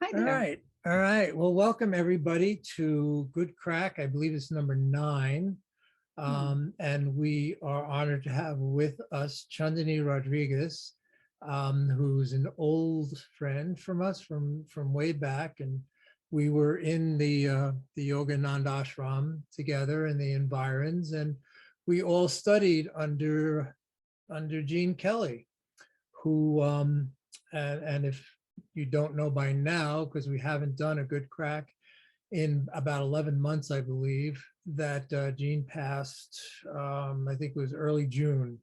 Hi All there. right. All right. Well, welcome everybody to Good Craic. I believe it's number 9. And we are honored to have with us Chandni Rodriguez, who's an old friend from us from way back. And we were in the Yoga Anand Ashram together in the environs, and we all studied under Gene Kelly, who and if you don't know by now, because we haven't done a Good Craic in about 11 months, I believe, that Gene passed, I think it was early June.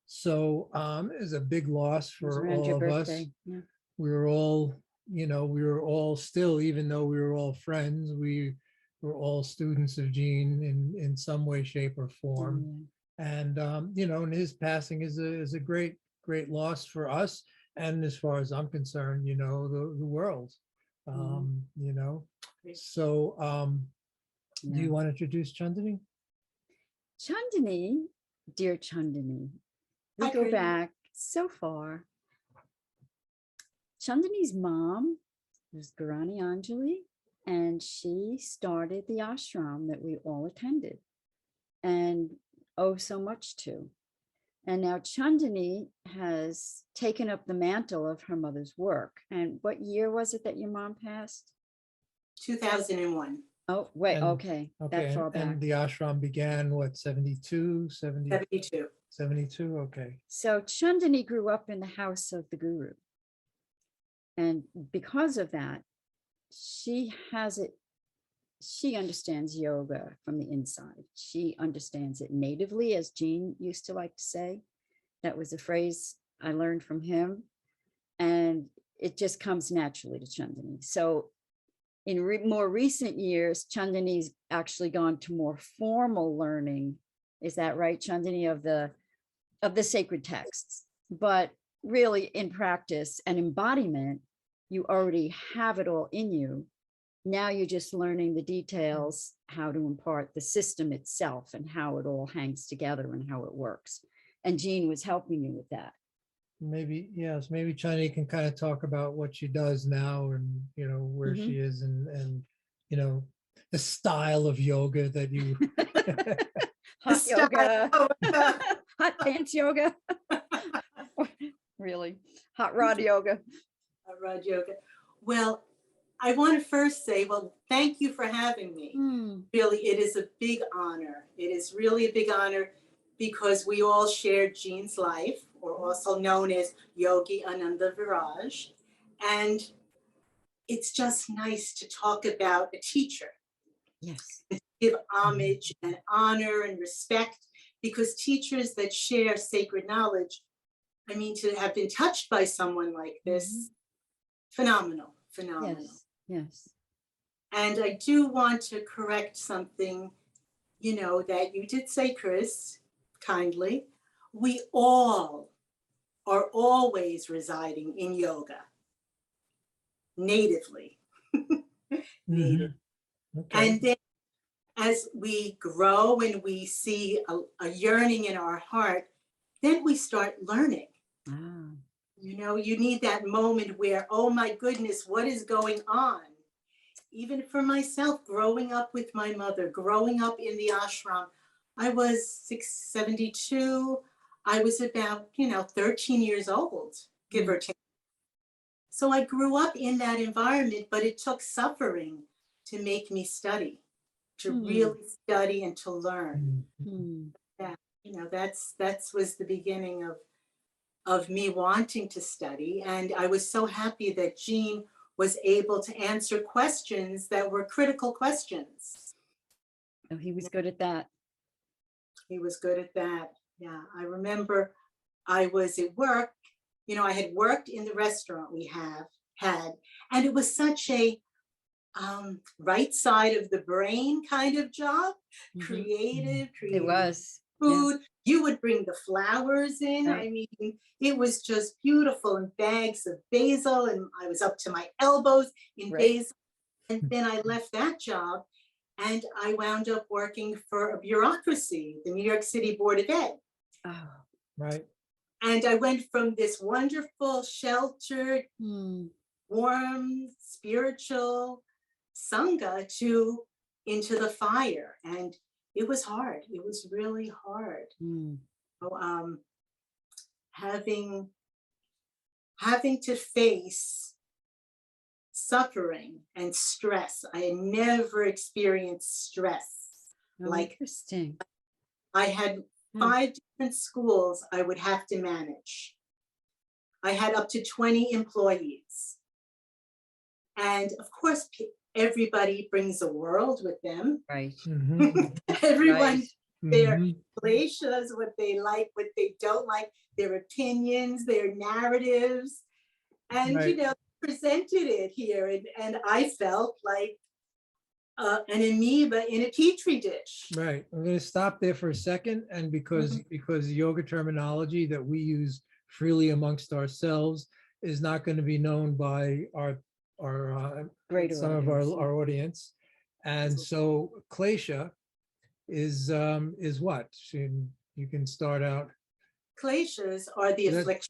So it was a big loss for all of us. Yeah. We were all, we were all still, even though we were all friends, we were all students of Gene in some way, shape, or form. And, and his passing is a great loss for us. And as far as I'm concerned, the world, So do you want to introduce Chandni? Chandni, dear Chandni, we go back so far. Chandni's mom was Gurani Añjali, and she started the ashram that we all attended and owe so much to. And now Chandni has taken up the mantle of her mother's work. And what year was it that your mom passed? 2001. Oh, wait, okay. That far back. And the ashram began, what, 72? 72. 72, okay. So Chandni grew up in the house of the guru. And because of that, she understands yoga from the inside. She understands it natively, as Gene used to like to say. That was a phrase I learned from him. And it just comes naturally to Chandni. So in more recent years, Chandni's actually gone to more formal learning. Is that right, Chandni, of the sacred texts? But really in practice and embodiment, you already have it all in you. Now you're just learning the details, how to impart the system itself and how it all hangs together and how it works. And Gene was helping you with that. Maybe, yes, maybe Chandni can kind of talk about what she does now and, where she is and, the style of yoga that you. Hot yoga, hot pants yoga. Really, hot rod yoga. Hot rod yoga. Well, I want to first say, thank you for having me. Really, it is a big honor. It is really a big honor because we all shared Gene's life, or also known as Yogi Anand Ashram. And it's just nice to talk about a teacher. Yes. To give homage and honor and respect, because teachers that share sacred knowledge, I mean, to have been touched by someone like this, phenomenal. Yes. And I do want to correct something, that you did say, Krys, kindly. We all are always residing in yoga, natively. Native. Okay. And then as we grow and we see a yearning in our heart, then we start learning. You need that moment where, oh my goodness, what is going on? Even for myself, growing up with my mother, growing up in the ashram, I was 72. I was about, 13 years old, give or take. So I grew up in that environment, but it took suffering to make me study, to really study and to learn. That, that was the beginning of me wanting to study. And I was so happy that Gene was able to answer questions that were critical questions. Oh, he was good at that. He was good at that. Yeah, I remember I was at work. I had worked in the restaurant we had, and it was such a right side of the brain kind of job, creative. It was. Food. Yeah. You would bring the flowers in. Right. I mean, it was just beautiful, and bags of basil, and I was up to my elbows in basil. And then I left that job, and I wound up working for a bureaucracy, the New York City Board of Ed. Right. And I went from this wonderful, sheltered, warm, spiritual Sangha into the fire. And it was hard. It was really hard. So, having to face suffering and stress. I had never experienced stress. Like, interesting. I had 5 different schools I would have to manage. I had up to 20 employees. And of course, everybody brings a world with them. Right. Everyone, Right. their glaciers, what they like, what they don't like, their opinions, their narratives. And, Right. you know, presented it here. And I felt like an amoeba in a petri dish. Right. I'm going to stop there for a second. And because yoga terminology that we use freely amongst ourselves is not going to be known by our Greater some of our audience. And so klesha is what? You can start out. Kleshas are the afflictions.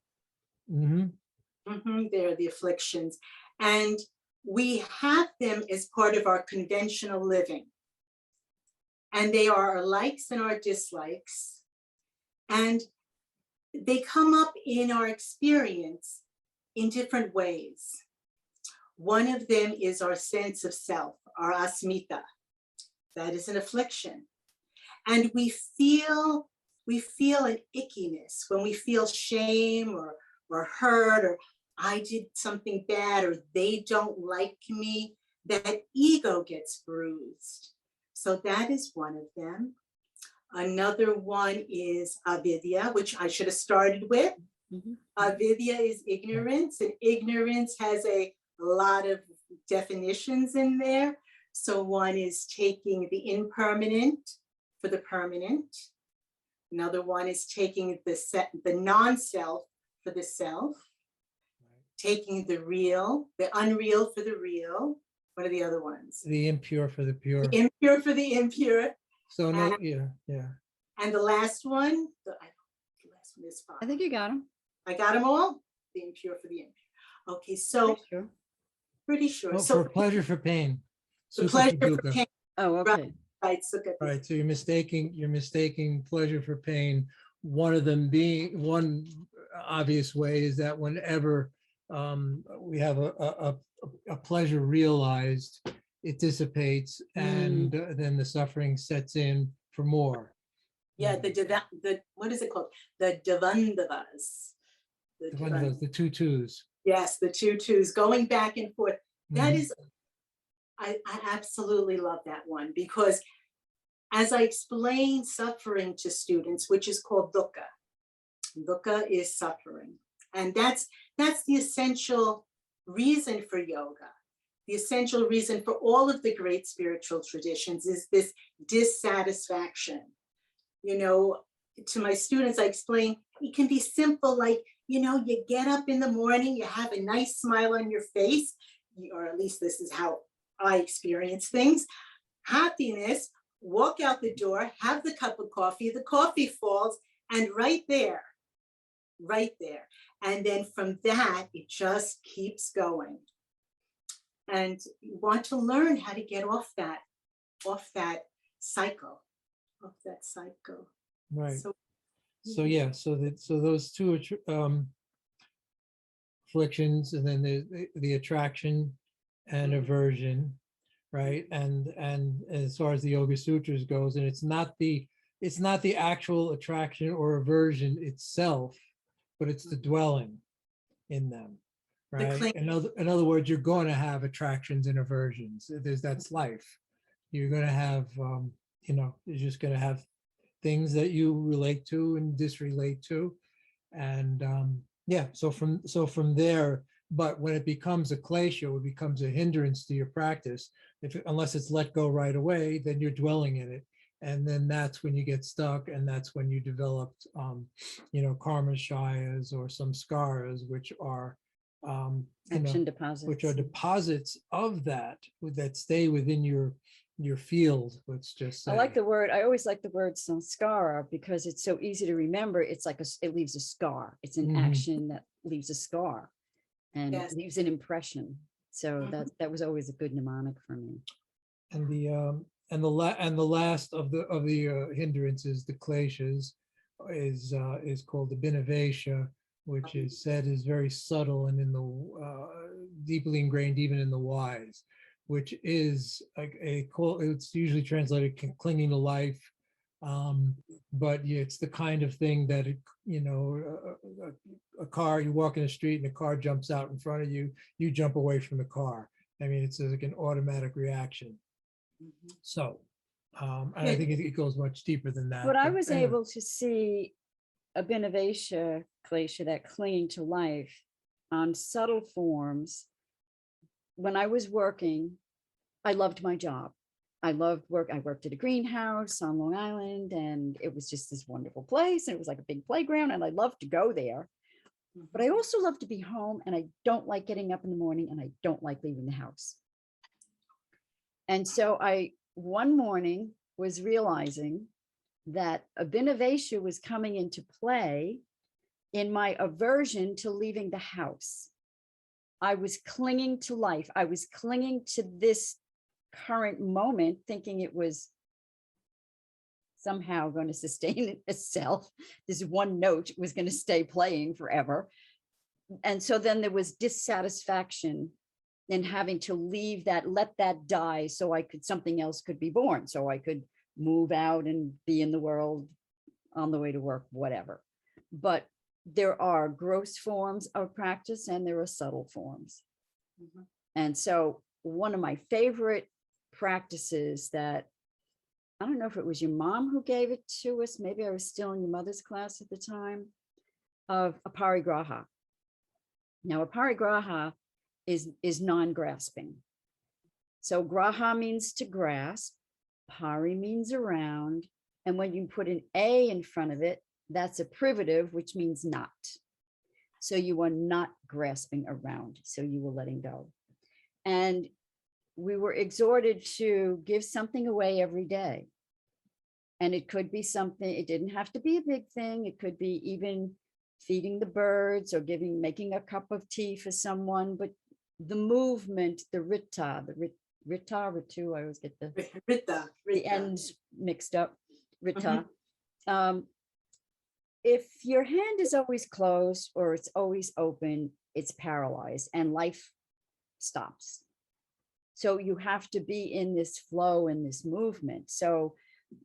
They're the afflictions. And we have them as part of our conventional living. And they are our likes and our dislikes. And they come up in our experience in different ways. One of them is our sense of self, our asmita. That is an affliction. And we feel an ickiness when we feel shame or hurt, or I did something bad, or they don't like me. That ego gets bruised. So that is one of them. Another one is avidya, which I should have started with. Avidya is ignorance, and ignorance has a lot of definitions in there. So one is taking the impermanent for the permanent. Another one is taking the non-self for the self. Taking the real, the unreal for the real. What are the other ones? The impure for the pure. The impure for the impure. So no, and, yeah. And the last one, the last one is 5. I think you got them. I got them all. The impure for the impure. Okay, so pretty sure. Oh, So for pleasure, for pain. the pleasure for Sukha. pain. Oh, okay. Right, Sukha. Right. So you're mistaking pleasure for pain. One of them being, one obvious way is that whenever we have a pleasure realized, it dissipates, and then the suffering sets in for more. Yeah, the what is it called? The Devandavas. The 2 twos. Yes, the 2 twos going back and forth. That is, I absolutely love that one, because as I explain suffering to students, which is called dukkha. Dukkha is suffering. And that's the essential reason for yoga. The essential reason for all of the great spiritual traditions is this dissatisfaction. You know, to my students, I explain it can be simple, like, you know, you get up in the morning, you have a nice smile on your face, or at least this is how I experience things. Happiness, walk out the door, have the cup of coffee, the coffee falls, and right there. And then from that, it just keeps going. And you want to learn how to get off that cycle. Right. So those 2 afflictions, and then the attraction and aversion, right? And as far as the Yoga Sutras goes, and it's not the actual attraction or aversion itself, but it's the dwelling in them, right? In other words, you're going to have attractions and aversions. That's life. You're going to have, you're just going to have things that you relate to and disrelate to, and so from there. But when it becomes a klesha, it becomes a hindrance to your practice. Unless it's let go right away, then you're dwelling in it. And then that's when you get stuck, and that's when you developed, karma shayas or samskaras, which are, Deposits. which are deposits of that stay within your field. Let's just say. I always like the word samskara, because it's so easy to remember. It's like it leaves a scar. It's an action that leaves a scar. and Yes. it leaves an impression. So that was always a good mnemonic for me. And the last of the hindrances, the kleshas, is called the binavesha, which is said is very subtle and in the deeply ingrained even in the wise, which is it's usually translated clinging to life, but it's the kind of thing that a car, you walk in the street and a car jumps out in front of you, you jump away from the car. I mean, it's like an automatic reaction. So, and I think it goes much deeper than that. But I was anyway. able to see a binavesha klesha, that clinging to life, on subtle forms. When I was working, I loved my job. I loved work. I worked at a greenhouse on Long Island, and it was just this wonderful place. And it was like a big playground, and I loved to go there. But I also love to be home, and I don't like getting up in the morning, and I don't like leaving the house. And so I, one morning, was realizing that a binavesha was coming into play in my aversion to leaving the house. I was clinging to life. I was clinging to this current moment, thinking it was somehow going to sustain itself. This one note was going to stay playing forever. And so then there was dissatisfaction in having to leave that, let that die, so something else could be born, so I could move out and be in the world on the way to work, whatever. But there are gross forms of practice and there are subtle forms. And so one of my favorite practices that, I don't know if it was your mom who gave it to us, maybe I was still in your mother's class at the time, of aparigraha. Now, aparigraha is non-grasping. So graha means to grasp, pari means around, and when you put an A in front of it, that's a privative, which means not. So you are not grasping around, so you were letting go. And we were exhorted to give something away every day. And it could be something, it didn't have to be a big thing. It could be even feeding the birds or making a cup of tea for someone, but the movement, the ritu, I always get the ends mixed up, rita. If your hand is always closed or it's always open, it's paralyzed and life stops. So you have to be in this flow, in this movement. So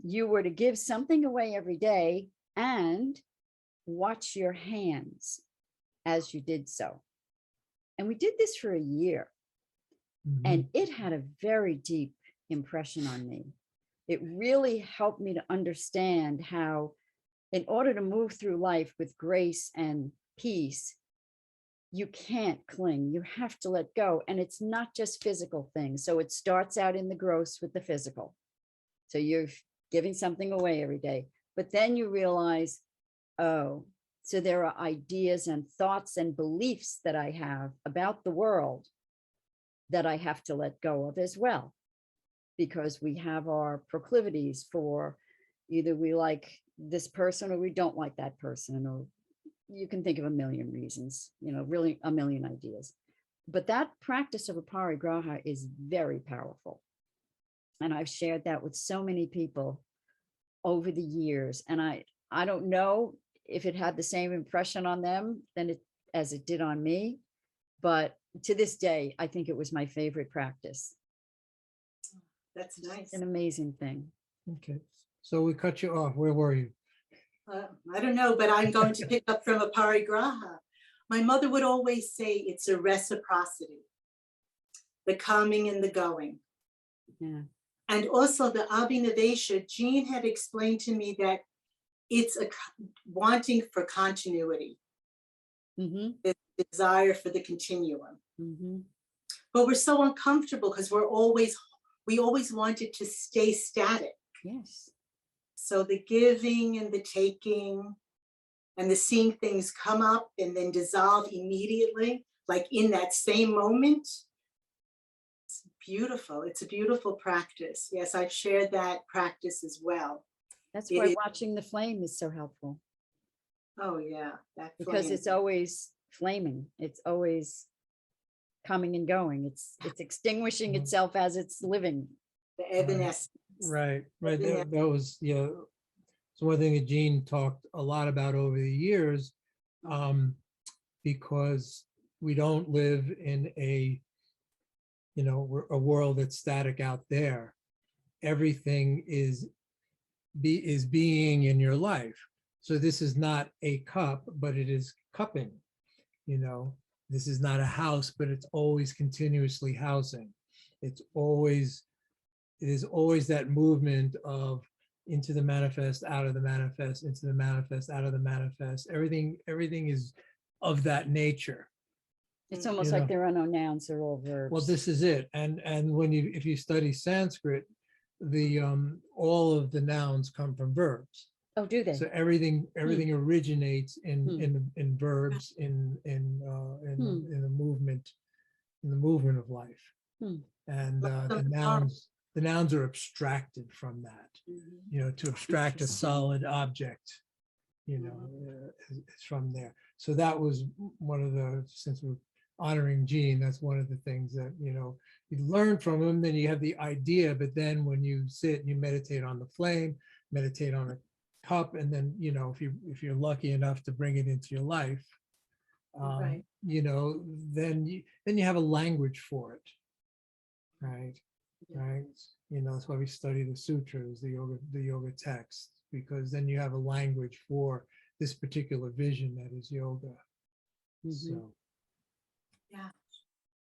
you were to give something away every day and watch your hands as you did so. And we did this for a year. And it had a very deep impression on me. It really helped me to understand how, in order to move through life with grace and peace, you can't cling, you have to let go. And it's not just physical things. So it starts out in the gross with the physical. So you're giving something away every day, but then you realize, oh, so there are ideas and thoughts and beliefs that I have about the world that I have to let go of as well, because we have our proclivities for either we like this person or we don't like that person, or you can think of a million reasons, really a million ideas. But that practice of aparigraha is very powerful. And I've shared that with so many people over the years. And I don't know if it had the same impression on them as it did on me, but to this day, I think it was my favorite practice. That's nice. It's an amazing thing. Okay. So we cut you off. Where were you? I don't know, but I'm going to pick up from aparigraha. My mother would always say it's a reciprocity, the coming and the going. Yeah. And also the abhinavesha, Jean had explained to me that it's a wanting for continuity, the desire for the continuum. But we're so uncomfortable because we always wanted to stay static. Yes. So the giving and the taking and the seeing things come up and then dissolve immediately, like in that same moment. It's beautiful. It's a beautiful practice. Yes, I've shared that practice as well. That's why watching the flame is so helpful. Oh yeah. Because it's always flaming. It's always coming and going. It's extinguishing itself as it's living. The evanescence. Right. Yeah. That was, so one thing that Jean talked a lot about over the years, because we don't live in a world that's static out there. Everything is being in your life. So this is not a cup, but it is cupping. This is not a house, but it's always continuously housing. It is always that movement of into the manifest, out of the manifest, into the manifest, out of the manifest. Everything is of that nature. It's almost like there are no nouns, they're all verbs. Well, this is it. And if you study Sanskrit, all of the nouns come from verbs. Oh, do they? So everything originates in verbs, in the movement of life. And the nouns are abstracted from that. To abstract a solid object, it's from there. So that was one of the, since we're honoring Jean, that's one of the things that you learn from him. Then you have the idea, but then when you sit and you meditate on the flame, meditate on a cup, and then if you're lucky enough to bring it into your life, Right. then you have a language for it, right? That's why we study the sutras, the yoga texts, because then you have a language for this particular vision that is yoga.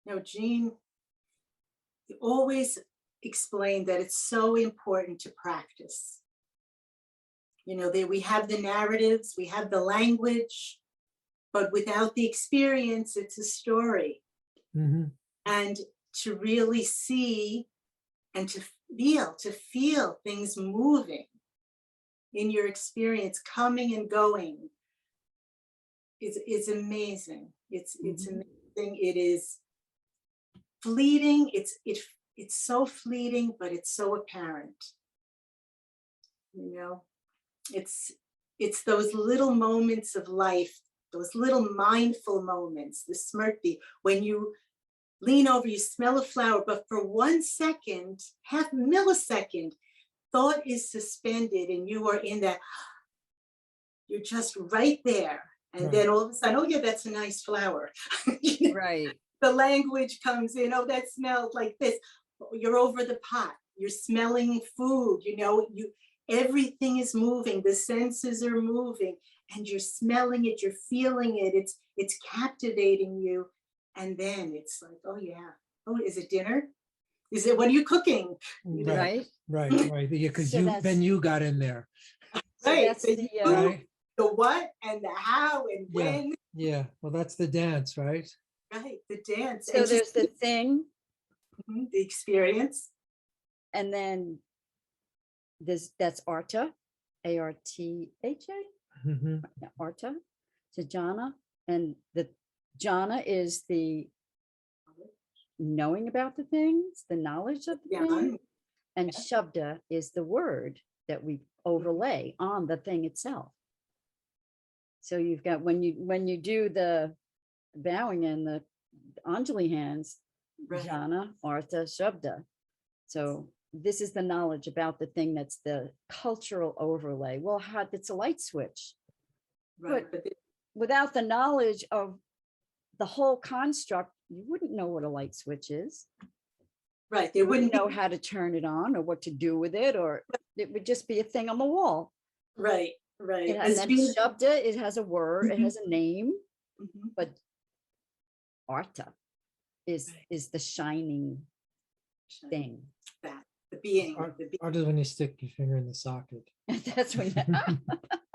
So Jean always explained that it's so important to practice. That we have the narratives, we have the language, but without the experience, it's a story. And to really see and to feel things moving in your experience, coming and going, is amazing. It's amazing. It is fleeting. It's so fleeting, but it's so apparent. It's those little moments of life, those little mindful moments, the smrti, when you lean over, you smell a flower, but for 1 second, half millisecond, thought is suspended and you are in that, you're just right there. And then all of a sudden, oh yeah, that's a nice flower. Right. The language comes in, oh, that smells like this. You're over the pot, you're smelling food, everything is moving, the senses are moving, and you're smelling it, you're feeling it, it's captivating you. And then it's like, oh yeah, oh, is it dinner? Is it, what are you cooking? Right. Yeah, because then you got in there. Right. So that's the what and the how and when. Yeah, well, that's the dance, right? Right, the dance. So there's the thing. The experience. And then that's Arta, A-R-T-H-A, Arta, to jhana. And the jhana is the knowing about the things, the knowledge of the thing. And shabda is the word that we overlay on the thing itself. So you've got, when you do the bowing and the Anjali hands, jhana, artha, shabda. So this is the knowledge about the thing that's the cultural overlay. Well, it's a light switch. Right. But without the knowledge of the whole construct, you wouldn't know what a light switch is. Right. They wouldn't know how to turn it on or what to do with it, or it would just be a thing on the wall. Right. And then shabda, it has a word, it has a name, but artha is the shining thing. That the being. Artha when you stick your finger in the socket. That's when.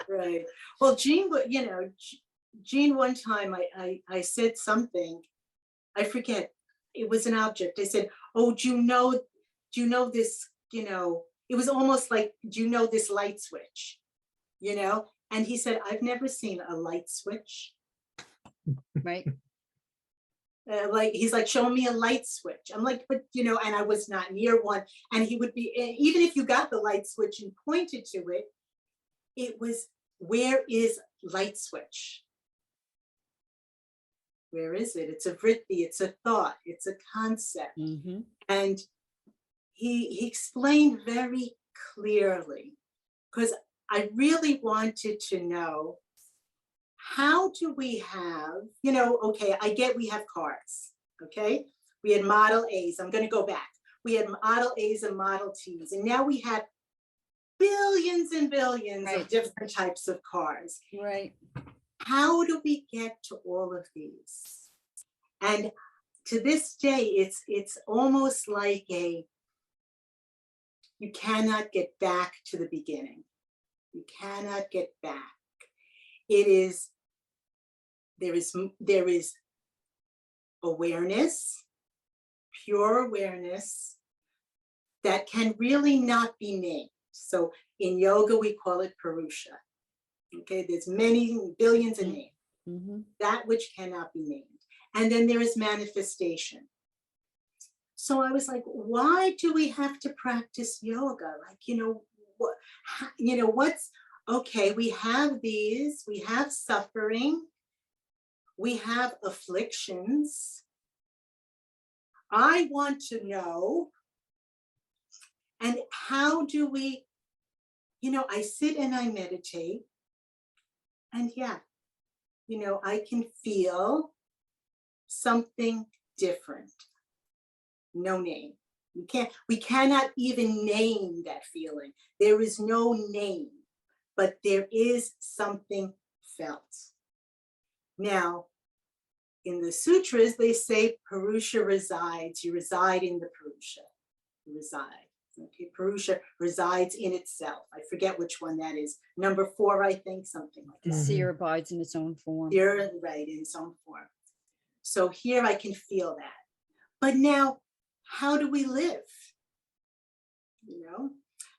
Right. Well, Jean, Jean, one time I said something, I forget, it was an object. I said, oh, do you know this, it was almost like, do you know this light switch? And he said, I've never seen a light switch. Right. He's like, show me a light switch. I'm like, but and I was not near one. And he would be, even if you got the light switch and pointed to it, it was, where is light switch? Where is it? It's a vritti, it's a thought, it's a concept. Mm-hmm. And he explained very clearly, because I really wanted to know, how do we have, okay, I get we have cars, okay? We had Model A's. I'm going to go back. We had Model A's and Model T's, and now we have billions and billions of different types of cars. Right. How do we get to all of these? And to this day, it's almost like you cannot get back to the beginning. You cannot get back. There is awareness, pure awareness that can really not be named. So in yoga, we call it Purusha. Okay, there's many billions of names. Mm-hmm. That which cannot be named. And then there is manifestation. So I was like, why do we have to practice yoga? Like, what's, okay, we have these, we have suffering, we have afflictions. I want to know, and how do we, I sit and I meditate, and I can feel something different. No name. We cannot even name that feeling. There is no name, but there is something felt. Now, in the sutras, they say Purusha resides. You reside in the Purusha. You reside. Okay, Purusha resides in itself. I forget which one that is. Number 4, I think, something like The that. seer abides in its own form. You're right, in its own form. So here I can feel that. But now, how do we live?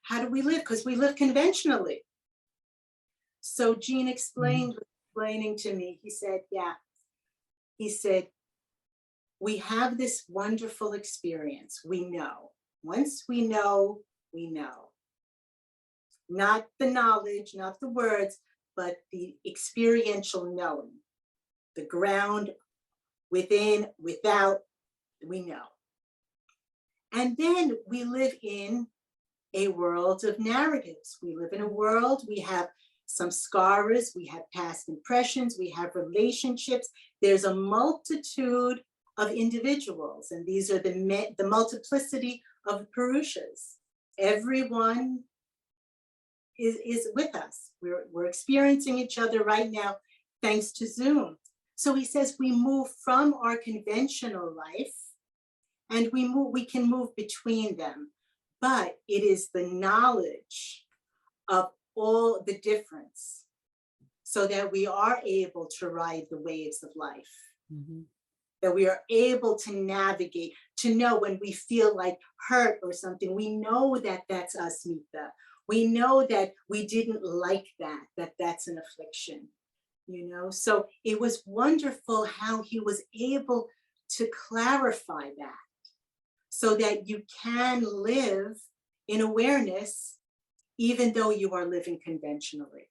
How do we live? Because we live conventionally. So Gene explained explaining to me, he said, we have this wonderful experience. We know. Once we know, we know. Not the knowledge, not the words, but the experiential knowing. The ground within, without, we know. And then we live in a world of narratives. We live in a world, we have some scars, we have past impressions, we have relationships. There's a multitude of individuals, and these are the multiplicity of Purushas. Everyone is with us. We're experiencing each other right now, thanks to Zoom. So he says we move from our conventional life, and we can move between them. But it is the knowledge of all the difference so that we are able to ride the waves of life. Mm-hmm. That we are able to navigate, to know when we feel like hurt or something, we know that that's asmita. We know that we didn't like that that's an affliction, So it was wonderful how he was able to clarify that so that you can live in awareness, even though you are living conventionally.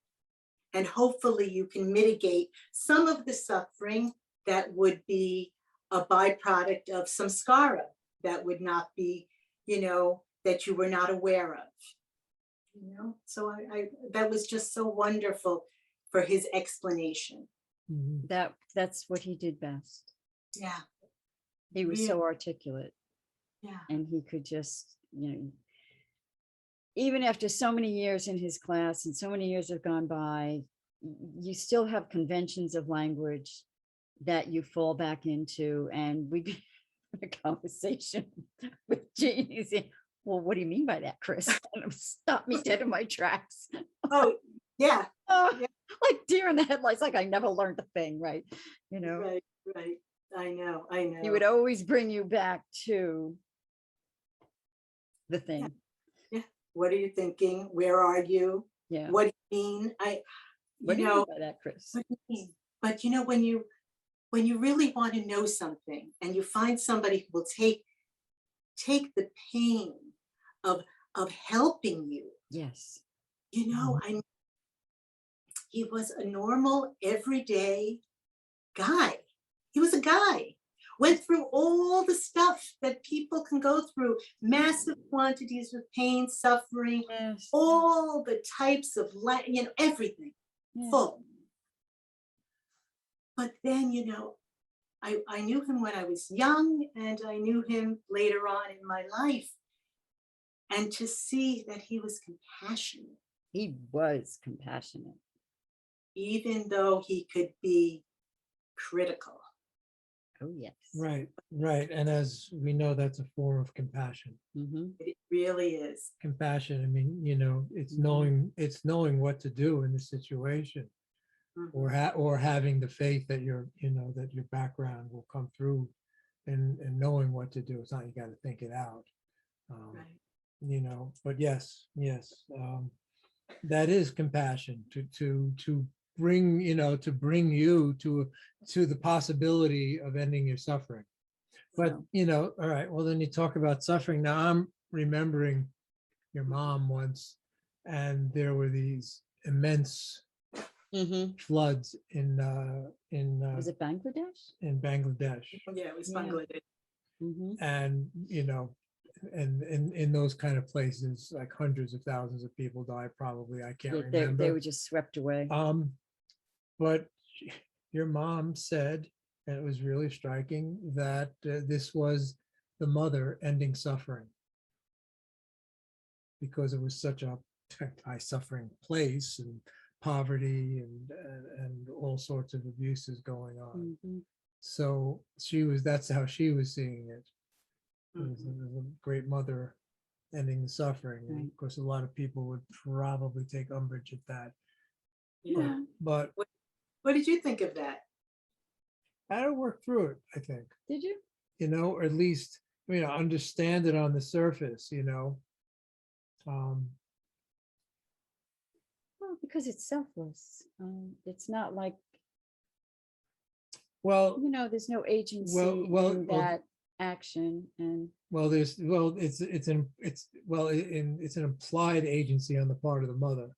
And hopefully you can mitigate some of the suffering that would be a byproduct of samskara, that would not be, that you were not aware of. So I that was just so wonderful for his explanation. That's what he did best. Yeah. He was so articulate. Yeah. And he could just, even after so many years in his class and so many years have gone by, you still have conventions of language that you fall back into. And we had a conversation with Gene. He said, well, what do you mean by that, Krys? And stop me dead in my tracks. Oh, yeah. Yeah. Like deer in the headlights, like I never learned a thing, right? Right. I know. He would always bring you back to the thing. Yeah. What are you thinking? Where are you? Yeah. What do you mean? What do you mean by that, Krys? What do you mean? But when you really want to know something and you find somebody who will take the pain of helping you. Yes. He was a normal, everyday guy. He was a guy. Went through all the stuff that people can go through, massive quantities of pain, suffering, Yes. all the types of, everything, Yeah. full. But then, I knew him when I was young, and I knew him later on in my life. And to see that he was compassionate. He was compassionate. Even though he could be critical. Oh, yes. Right, right. And as we know, that's a form of compassion. Mhm. It really is. Compassion, I mean, it's Mhm. knowing what to do in the situation, or having the faith that that your background will come through and knowing what to do. It's not you got to think it out. Right. But yes, that is compassion to bring you to the possibility of ending your suffering. But So, all right, well, then you talk about suffering. Now I'm remembering your mom once, and there were these immense mhm. floods in Was it Bangladesh? Bangladesh, Yeah, it was Yeah. Bangladesh. Mhm. and and in those kind of places, like hundreds of thousands of people died. Probably, I can't Yeah, remember. they were just swept away. But your mom said, and it was really striking, that this was the mother ending suffering, because it was such a high suffering place, and poverty and all sorts of abuses going on. Mhm. So that's how she was seeing it. It was a great mother ending the suffering. And Right. of course, a lot of people would probably take umbrage at that. Yeah. But What did you think of that? I had to work through it, I think, Did you? or at least, understand it on the surface, Well, because it's selfless. It's not like, well, there's no agency well, in that action. And it's an implied agency on the part of the mother,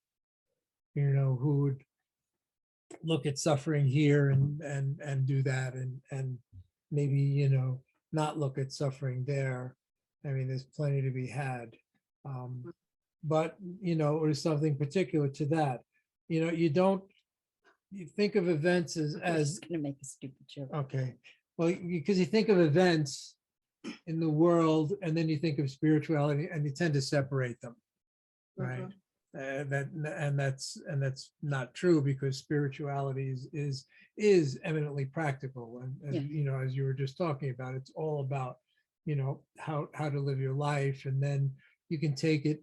who would look at suffering here and do that, and maybe not look at suffering there. I mean, there's plenty to be had, but there's something particular to that. You think of events I was just gonna make a stupid joke. okay, well, because you think of events in the world, and then you think of spirituality, and you tend to separate them, right? That's not true, because spirituality is eminently practical, and as you were just talking about, it's all about how to live your life, and then you can take it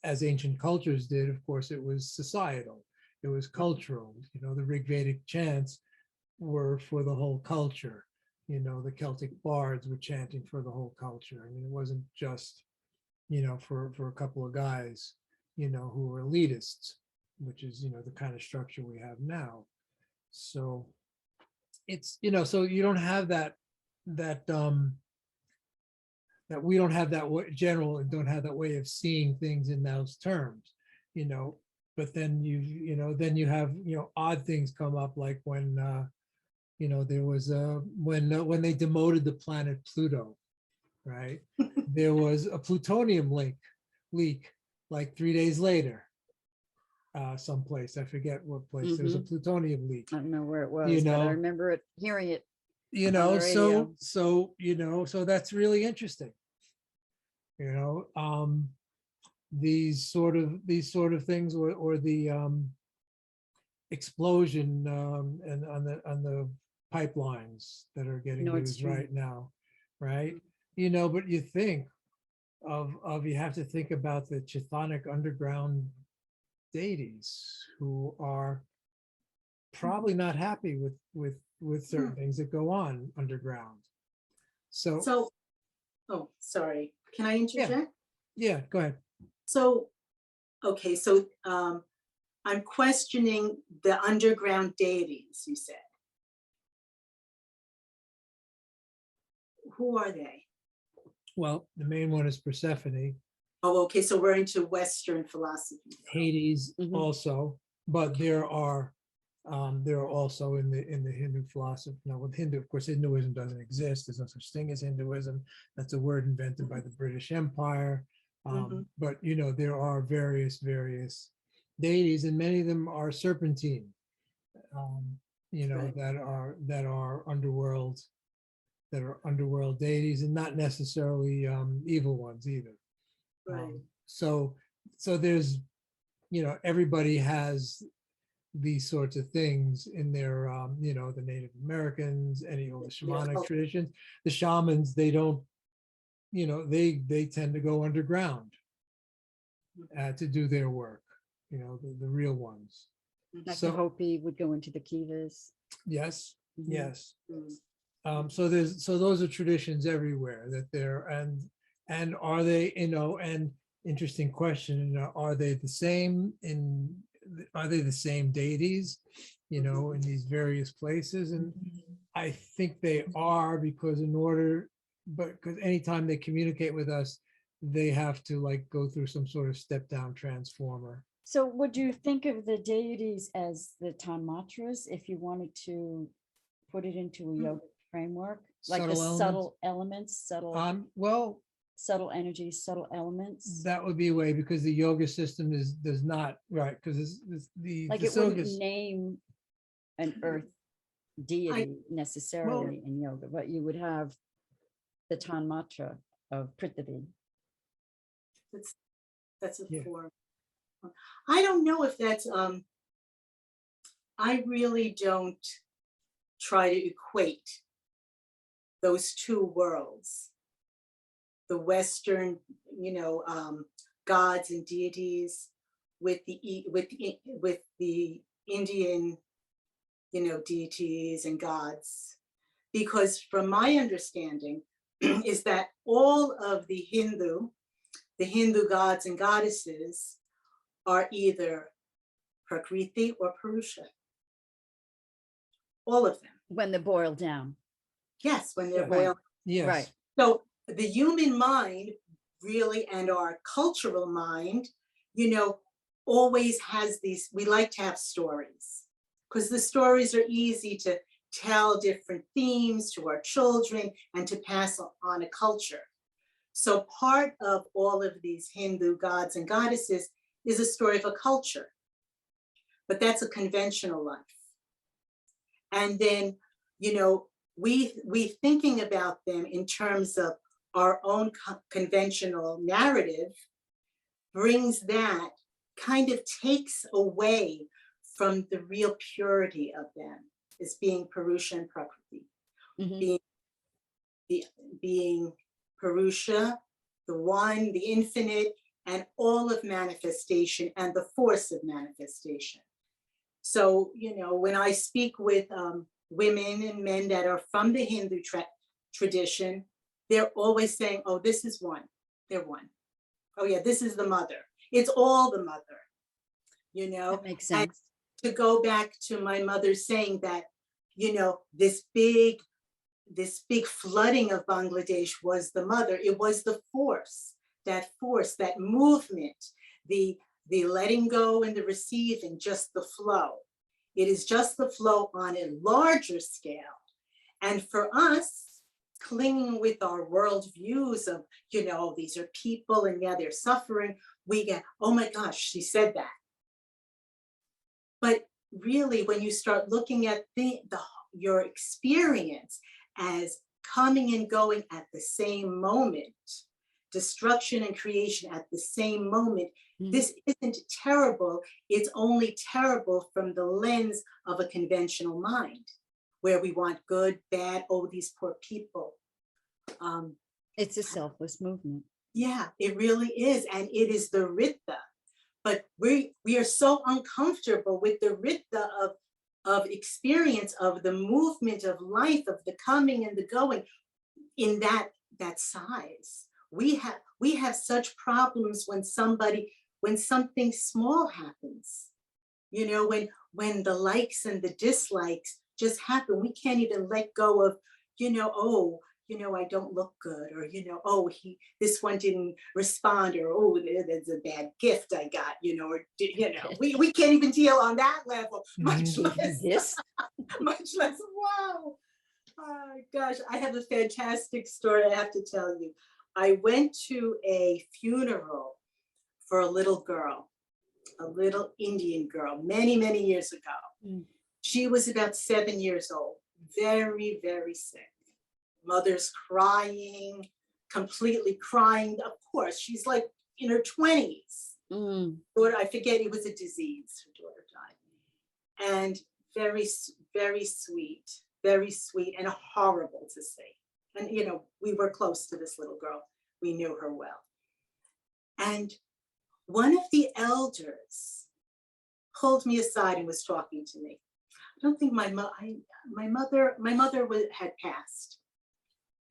as ancient cultures did. Of course, it was societal, it was cultural. The Rig Vedic chants were for the whole culture. The Celtic bards were chanting for the whole culture. I mean, it wasn't just for a couple of guys who were elitists, which is the kind of structure we have now. So it's so you don't have that we don't have that general, and don't have that way of seeing things in those terms, but then you have odd things come up, like when there was when they demoted the planet Pluto, right? There was a plutonium leak like 3 days later, someplace, I forget what place. There was a plutonium leak. I don't know where it was, but I remember hearing it. So that's really interesting. These sort of things, or the explosion and on the pipelines that are getting Nord used Stream. right now, right? But you think of you have to think about the chthonic underground deities, who are probably not happy with certain things that go on underground. So oh, sorry, can I interject? Yeah, go ahead. So okay, so I'm questioning the underground deities, you said. Who are they? Well, the main one is Persephone. Oh, okay, so we're into Western philosophy. Hades also, but there are There are also in the Hindu philosophy. Now, with Hindu, of course, Hinduism doesn't exist. There's no such thing as Hinduism. That's a word invented by the British Empire. But there are various deities, and many of them are serpentine. Right. That are underworld deities, and not necessarily evil ones either. Right. So there's, everybody has these sorts of things in their, the Native Americans, any of the shamanic traditions. The shamans, they don't, they tend to go underground to do their work, the real ones. Like the Hopi would go into the kivas. Yes, Mhm. yes. Mm. So those are traditions everywhere that they're, and are they, and interesting question, are they the same deities, in these various places? And I think they are, because because anytime they communicate with us, they have to like go through some sort of step down transformer. So would you think of the deities as the tanmatras if you wanted to put it into a yoga framework? Like the subtle elements, Well, subtle energies, subtle elements? that would be a way, because the yoga system does not, right, because Like it wouldn't name an earth deity necessarily in yoga, but you would have the tanmatra of Prithvi. That's a form. I don't know if that's, I really don't try to equate those two worlds, the Western, gods and deities with the Indian, deities and gods, because from my understanding is that all of the Hindu gods and goddesses are either Prakriti or Purusha. All of them. When they're boiled down. Yes, when they're Right. boiled. Yes. Right. So the human mind really, and our cultural mind, always has these, we like to have stories, because the stories are easy to tell different themes to our children and to pass on a culture. So part of all of these Hindu gods and goddesses is a story of a culture, but that's a conventional life. And then, we thinking about them in terms of our own conventional narrative brings that, kind of takes away from the real purity of them as being Purusha and Prakriti. Mhm. Being Purusha, the one, the infinite, and all of manifestation and the force of manifestation. So, when I speak with women and men that are from the Hindu tradition, they're always saying, oh, this is one, they're one. Oh yeah, this is the mother. It's all the mother, That makes sense. And to go back to my mother saying that, this big flooding of Bangladesh was the mother. It was the force, that movement, the letting go and the receiving, just the flow. It is just the flow on a larger scale. And for us, clinging with our world views of, these are people and yeah, they're suffering, we get, oh my gosh, she said that. But really, when you start looking at your experience as coming and going at the same moment, destruction and creation at the same moment, this isn't terrible. It's only terrible from the lens of a conventional mind, where we want good, bad, oh, these poor people. It's a selfless movement. Yeah, it really is. And it is the Rita. But we are so uncomfortable with the Rita of experience, of the movement of life, of the coming and the going in that size. We have such problems when something small happens, when the likes and the dislikes just happen. We can't even let go of, you know, I don't look good, or, you know, oh, this one didn't respond, or, oh, there's a bad gift I got, you know, or, you know, we can't even deal on that level, much less, Yes. much less, wow. Oh gosh, I have a fantastic story I have to tell you. I went to a funeral for a little girl, a little Indian girl, many, many years ago. Mm. She was about 7 years old, very, very sick. Mother's crying, completely crying. Of course, she's like in her 20s. Mm. I forget, it was a disease. Her daughter died. And very, very sweet and horrible to see. And, you know, we were close to this little girl. We knew her well. And one of the elders pulled me aside and was talking to me. I don't think my mother had passed.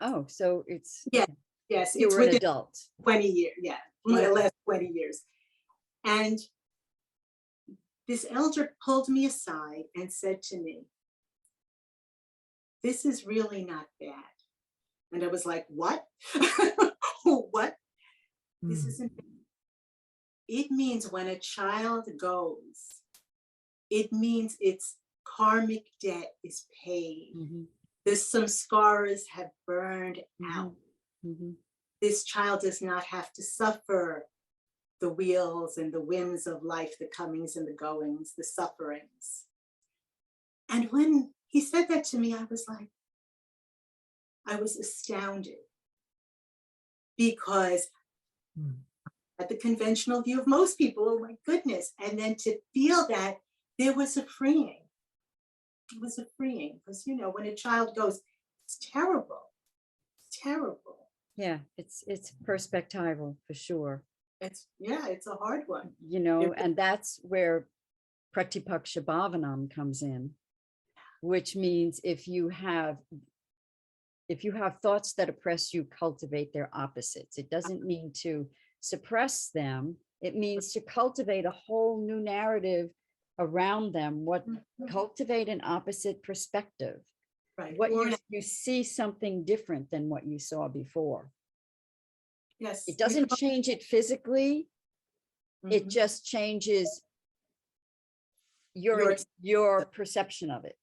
Oh, so it's, Yes, you it's were an within adult. 20 years. Yeah, the last 20 years. And this elder pulled me aside and said to me, "This is really not bad." And I was like, "What?" What? This isn't. It means when a child goes, it means its karmic debt is paid. Mm-hmm. There's some scars have burned Mm-hmm. out. Mm-hmm. This child does not have to suffer the wheels and the whims of life, the comings and the goings, the sufferings. And when he said that to me, I was astounded, because at the conventional view of most people, oh my goodness. And then to feel that, there was a freeing. It was a freeing, because, you know, when a child goes, it's terrible. It's terrible. Yeah, it's perspectival for sure. It's a hard one. You know, and that's where Pratipaksha Bhavanam comes in, which means if you have thoughts that oppress you, cultivate their opposites. It doesn't mean to suppress them. It means to cultivate a whole new narrative around them. Cultivate an opposite perspective. Right. You see something different than what you saw before. Yes. It doesn't change it physically. It just changes your perception of it.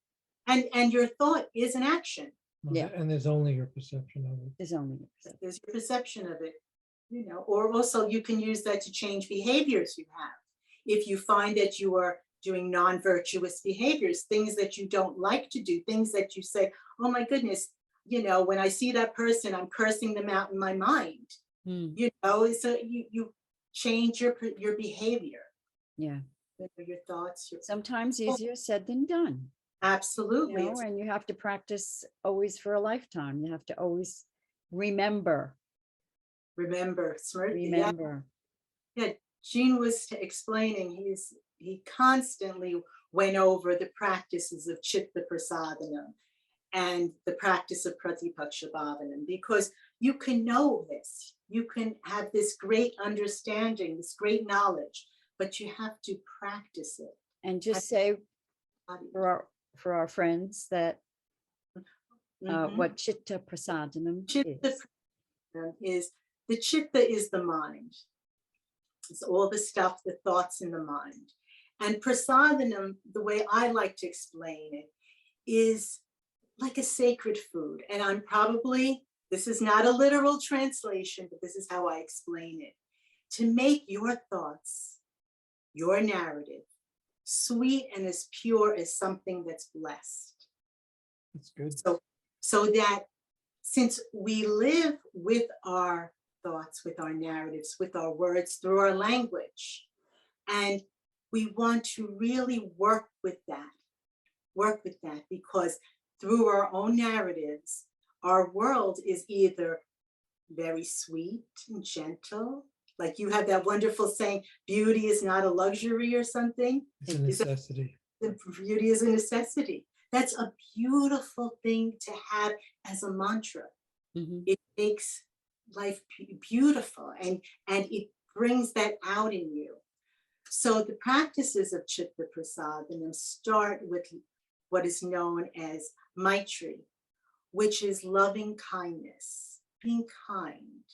And your thought is an action. Yeah. And there's only your perception of it. There's your perception of it, you know, or also you can use that to change behaviors you have. If you find that you are doing non-virtuous behaviors, things that you don't like to do, things that you say, oh my goodness, you know, when I see that person, I'm cursing them out in my mind. You know, so you change your behavior. Yeah. Your thoughts. Sometimes easier said than done. Absolutely. You know, and you have to practice always for a lifetime. You have to always remember. Remember. Yeah, Gene was explaining, he constantly went over the practices of Chitta Prasadanam and the practice of Pratipaksha Bhavanam, because you can know this, you can have this great understanding, this great knowledge, but you have to practice it. And just say for our friends that what Chitta Prasadanam is. The Chitta is the mind. It's all the stuff, the thoughts in the mind. And Prasadanam, the way I like to explain it, is like a sacred food. And this is not a literal translation, but this is how I explain it. To make your thoughts, your narrative, sweet and as pure as something that's blessed. That's good. So that since we live with our thoughts, with our narratives, with our words, through our language, and we want to really work with that, because through our own narratives, our world is either very sweet and gentle, like you have that wonderful saying, beauty is not a luxury or something. It's a necessity. Beauty is a necessity. That's a beautiful thing to have as a mantra. It makes life beautiful, and it brings that out in you. So the practices of Chitta Prasadanam start with what is known as Maitri, which is loving kindness, being kind,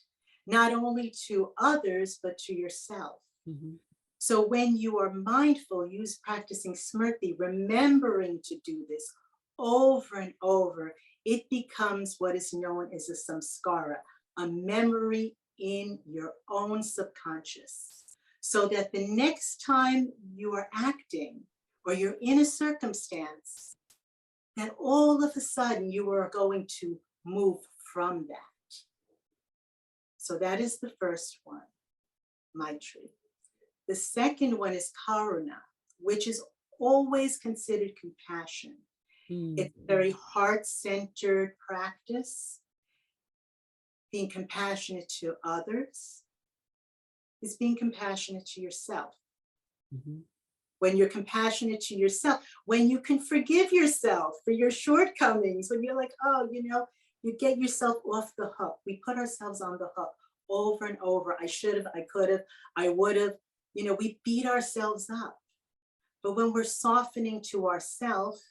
not only to others, but to yourself. Mm-hmm. So when you are mindful, use practicing smriti, remembering to do this over and over, it becomes what is known as a samskara, a memory in your own subconscious. So that the next time you are acting or you're in a circumstance, that all of a sudden you are going to move from that. So that is the first one, Maitri. The second one is karuna, which is always considered compassion. It's a very heart-centered practice. Being compassionate to others is being compassionate to yourself. Mm-hmm. When you're compassionate to yourself, when you can forgive yourself for your shortcomings, when you're like, oh, you get yourself off the hook. We put ourselves on the hook over and over. I should have, I could have, I would have. We beat ourselves up. But when we're softening to ourselves,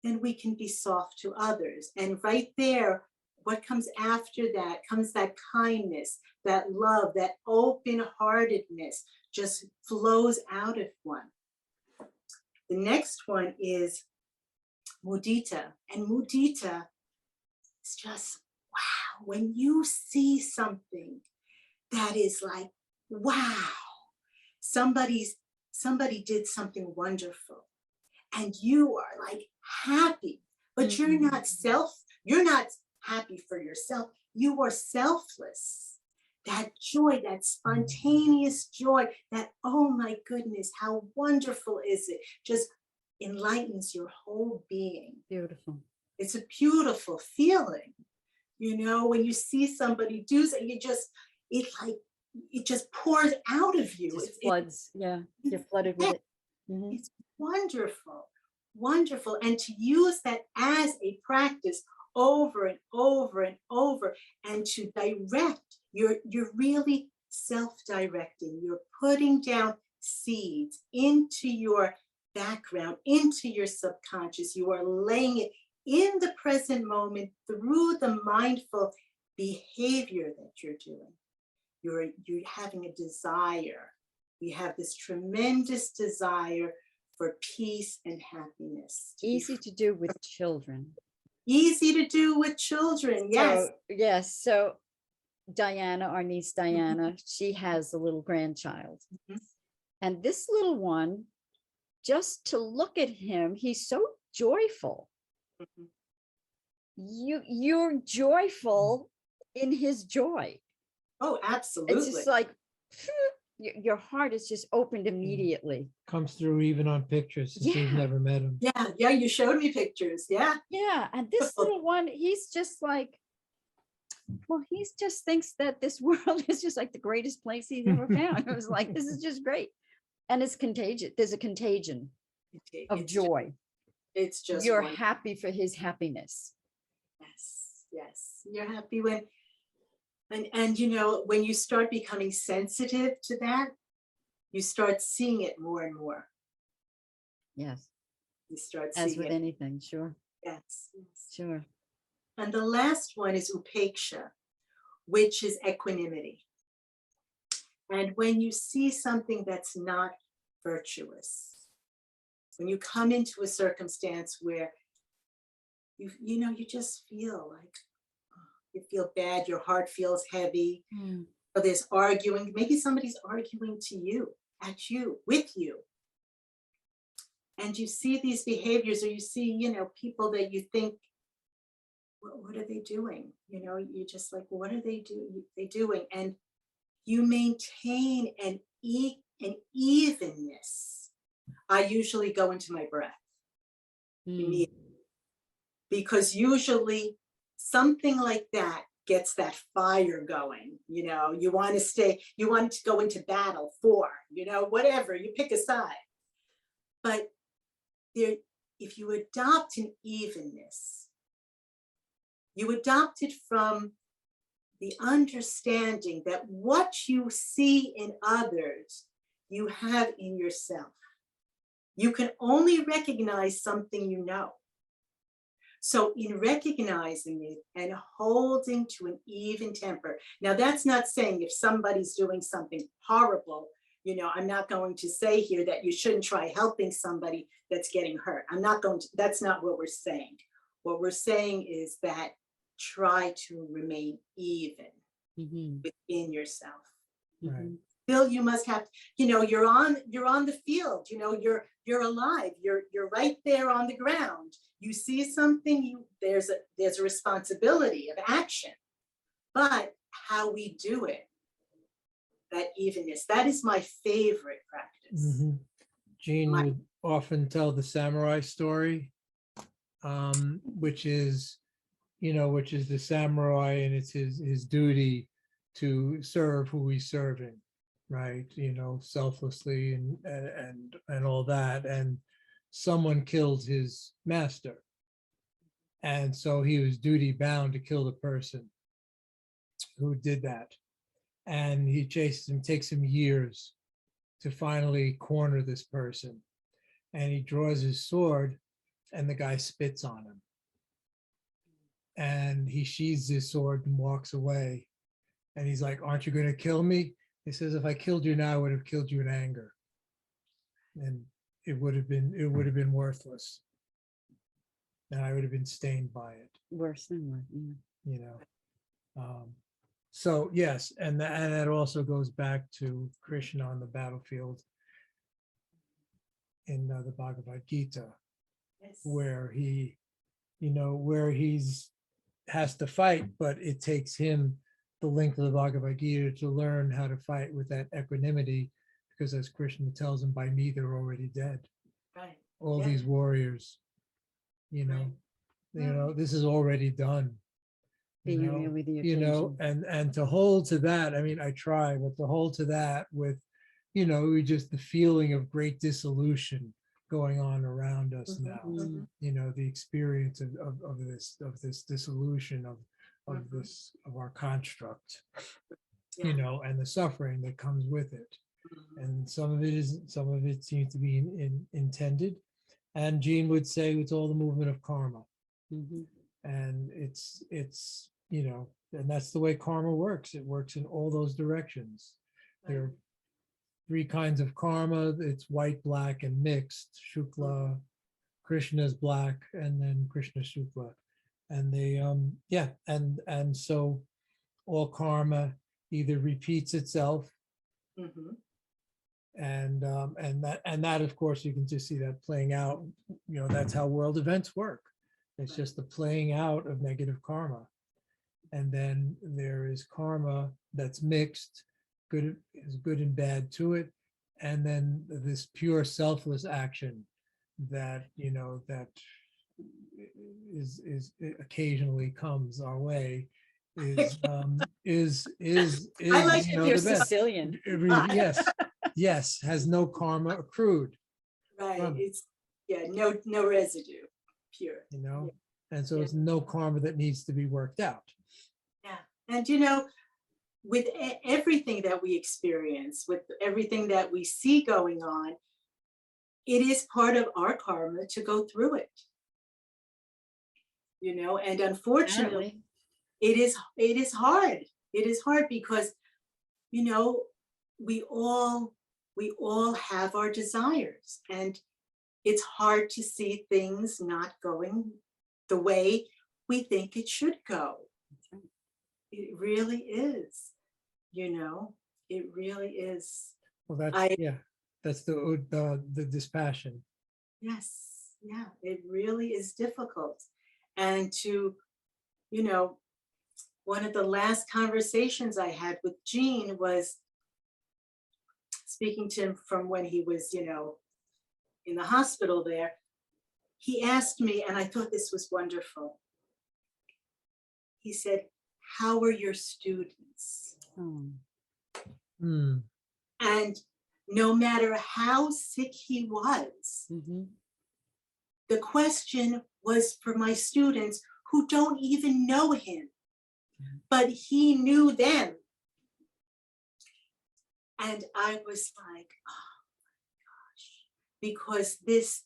then we can be soft to others. And right there, what comes after that comes that kindness, that love, that open-heartedness just flows out of one. The next one is mudita. And mudita is just, wow, when you see something that is like, wow, somebody did something wonderful and you are like happy, but you're not happy for yourself. You are selfless. That joy, that spontaneous joy, that, oh my goodness, how wonderful is it? Just enlightens your whole being. Beautiful. It's a beautiful feeling. When you see somebody do something, it just pours out of you. It floods. Yeah, you're flooded with it. Mm-hmm. It's wonderful, wonderful. And to use that as a practice over and over and over, and to direct, you're really self-directing. You're putting down seeds into your background, into your subconscious. You are laying it in the present moment through the mindful behavior that you're doing. You're having a desire. We have this tremendous desire for peace and happiness. Easy to do with children. Easy to do with children, yes. Yes. So Diana, our niece Diana, she has a little grandchild. Mm-hmm. And this little one, just to look at him, he's so joyful. Mm-hmm. You're joyful in his joy. Oh, absolutely. It's just like your heart is just opened immediately. Comes through even on pictures since we've never met him. Yeah, you showed me pictures. Yeah. And this little one, he's just like, well, he just thinks that this world is just like the greatest place he's ever found. It was like, this is just great. And it's contagious. There's a contagion of joy. It's just you're wonderful. Happy for his happiness. Yes. You're happy when, and when you start becoming sensitive to that, you start seeing it more and more. Yes. You start seeing it. As with anything, sure. Yes. Sure. And the last one is upeksha, which is equanimity. And when you see something that's not virtuous, when you come into a circumstance where you just feel like, you feel bad, your heart feels heavy, or there's arguing, maybe somebody's arguing at you, with you. And you see these behaviors, or you see, people that you think, what are they doing? You're just like, what are they doing? And you maintain an evenness. I usually go into my breath immediately, because usually something like that gets that fire going. You want to go into battle for, whatever, you pick a side. But if you adopt an evenness, you adopt it from the understanding that what you see in others, you have in yourself. You can only recognize something you know. So in recognizing it and holding to an even temper. Now, that's not saying if somebody's doing something horrible, you know, I'm not going to say here that you shouldn't try helping somebody that's getting hurt. I'm not going to, that's not what we're saying. What we're saying is that try to remain even within yourself. Right. Bill, you must have, you know, you're on the field, you know, you're alive, you're right there on the ground. You see something, there's a responsibility of action, but how we do it, that evenness, that is my favorite practice. Jean would often tell the samurai story, which is the samurai, and it's his duty to serve who he's serving, right? You know, selflessly and all that. And someone killed his master, and so he was duty bound to kill the person who did that. And he chases him, takes him years to finally corner this person. And he draws his sword, and the guy spits on him. And he sheathes his sword and walks away. And he's like, "Aren't you going to kill me?" He says, "If I killed you now, I would have killed you in anger. And it would have been worthless. And I would have been stained by it." Worse than what? Yeah. You know. So yes, and that also goes back to Krishna on the battlefield in the Bhagavad Gita, Yes. where he's has to fight, but it takes him the length of the Bhagavad Gita to learn how to fight with that equanimity, because as Krishna tells him, by me they're already dead. Right. All Yeah. these warriors, this is already done. Being real with the occasion. And to hold to that, I mean, I try, but to hold to that with, just the feeling of great dissolution going on around us now, the experience of this dissolution of our construct, and the suffering that comes with it. And some of it seems to be intended. And Jean would say it's all the movement of karma. And it's and that's the way karma works. It works in all those directions. There are 3 kinds of karma. It's white, black, and mixed. Shukla, Krishna's black, and then Krishna Shukla. And they and so all karma either repeats itself, and that of course you can just see that playing out. That's how world events work. It's just the playing out of negative karma. And then there is karma that's mixed, good and bad to it. And then this pure selfless action that, that is occasionally comes our way is I like the you're best. Sicilian. Yes, has no karma accrued. Right. It's no residue. Pure. And so it's no karma that needs to be worked out. And with everything that we experience, with everything that we see going on, it is part of our karma to go through it. And unfortunately, it is hard. It is hard because we all have our desires, and it's hard to see things not going the way we think it should go. It really is, it really is. Well, that's the dispassion. Yes, yeah, it really is difficult. And to, one of the last conversations I had with Jean was speaking to him from when he was, in the hospital there. He asked me, and I thought this was wonderful. He said, "How are your students?" And no matter how sick he was, the question was for my students who don't even know him, but he knew them. And I was like, oh my gosh, because this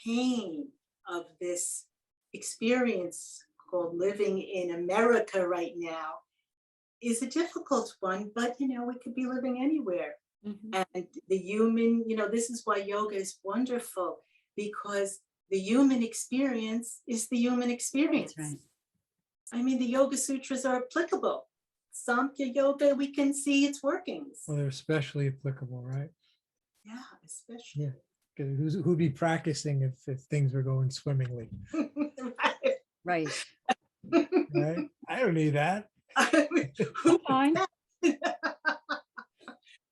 pain of this experience called living in America right now is a difficult one, but we could be living anywhere. And the human, this is why yoga is wonderful, because the human experience is the human experience. That's right. I mean, the Yoga Sutras are applicable. Samkhya yoga, we can see its workings. Well, they're especially applicable, right? Yeah, especially. Yeah. 'Cause who'd be practicing if things were going swimmingly? Right. Right? I don't need that. Fine.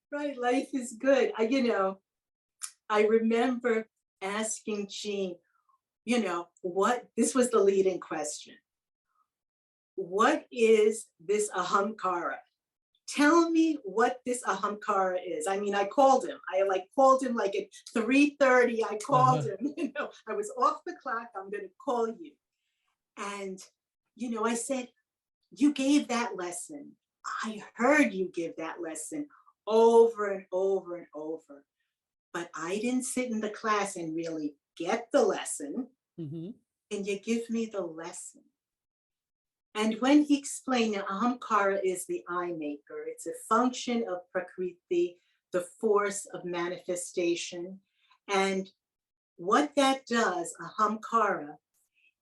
Right, life is good. I remember asking Jean, this was the leading question. What is this ahamkara? Tell me what this ahamkara is. I mean, I called him. I called him like at 3:30. I called him, I was off the clock. I'm going to call you. And, I said, you gave that lesson. I heard you give that lesson over and over and over. But I didn't sit in the class and really get the lesson. And you give me the lesson. And when he explained that ahamkara is the eye maker, it's a function of prakriti, the force of manifestation. And what that does, ahamkara,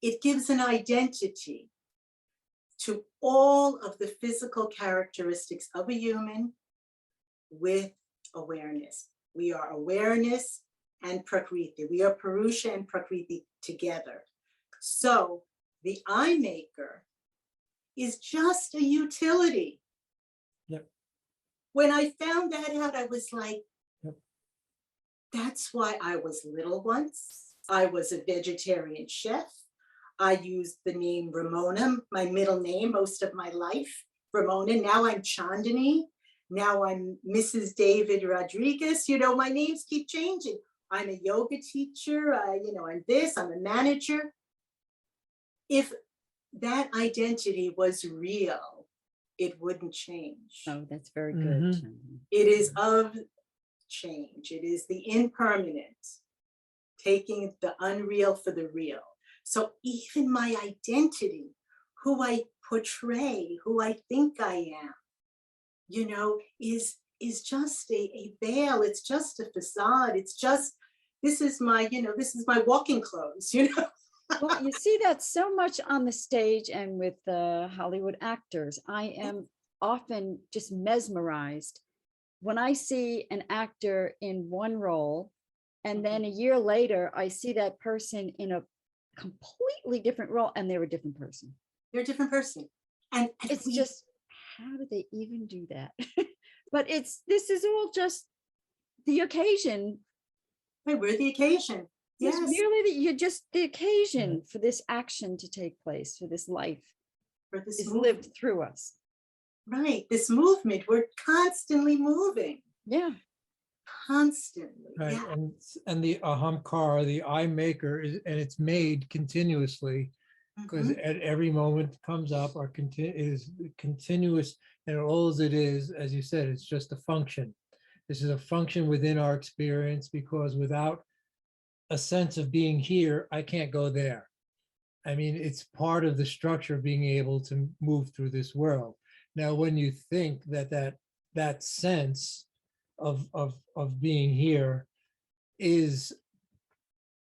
it gives an identity to all of the physical characteristics of a human with awareness. We are awareness and prakriti. We are Purusha and prakriti together. So the eye maker is just a utility. Yep. When I found that out, I was like, that's why I was little once. I was a vegetarian chef. I used the name Ramona, my middle name, most of my life, Ramona. Now I'm Chandni. Now I'm Mrs. David Rodriguez. My names keep changing. I'm a yoga teacher. I'm this, I'm a manager. If that identity was real, it wouldn't change. Oh, that's very good. It is of change. It is the impermanent, taking the unreal for the real. So even my identity, who I portray, who I think I am, is just a veil. It's just a facade. It's just, this is my walking clothes, Well, you see that so much on the stage and with the Hollywood actors. I am often just mesmerized when I see an actor in one role, and then a year later, I see that person in a completely different role, and they're a different person. They're a different person. And it's just, how do they even do that? But this is all just the occasion. Right, we're the occasion. Yes. Merely that you're just the occasion for this action to take place, for this life is lived through us. Right, this movement, we're constantly moving. Yeah. Constantly. Right. Yeah. And the ahamkara, the eye maker, and it's made continuously, because at every moment comes up or is continuous, and all it is, as you said, it's just a function. This is a function within our experience, because without a sense of being here, I can't go there. I mean, it's part of the structure of being able to move through this world. Now, when you think that sense of being here is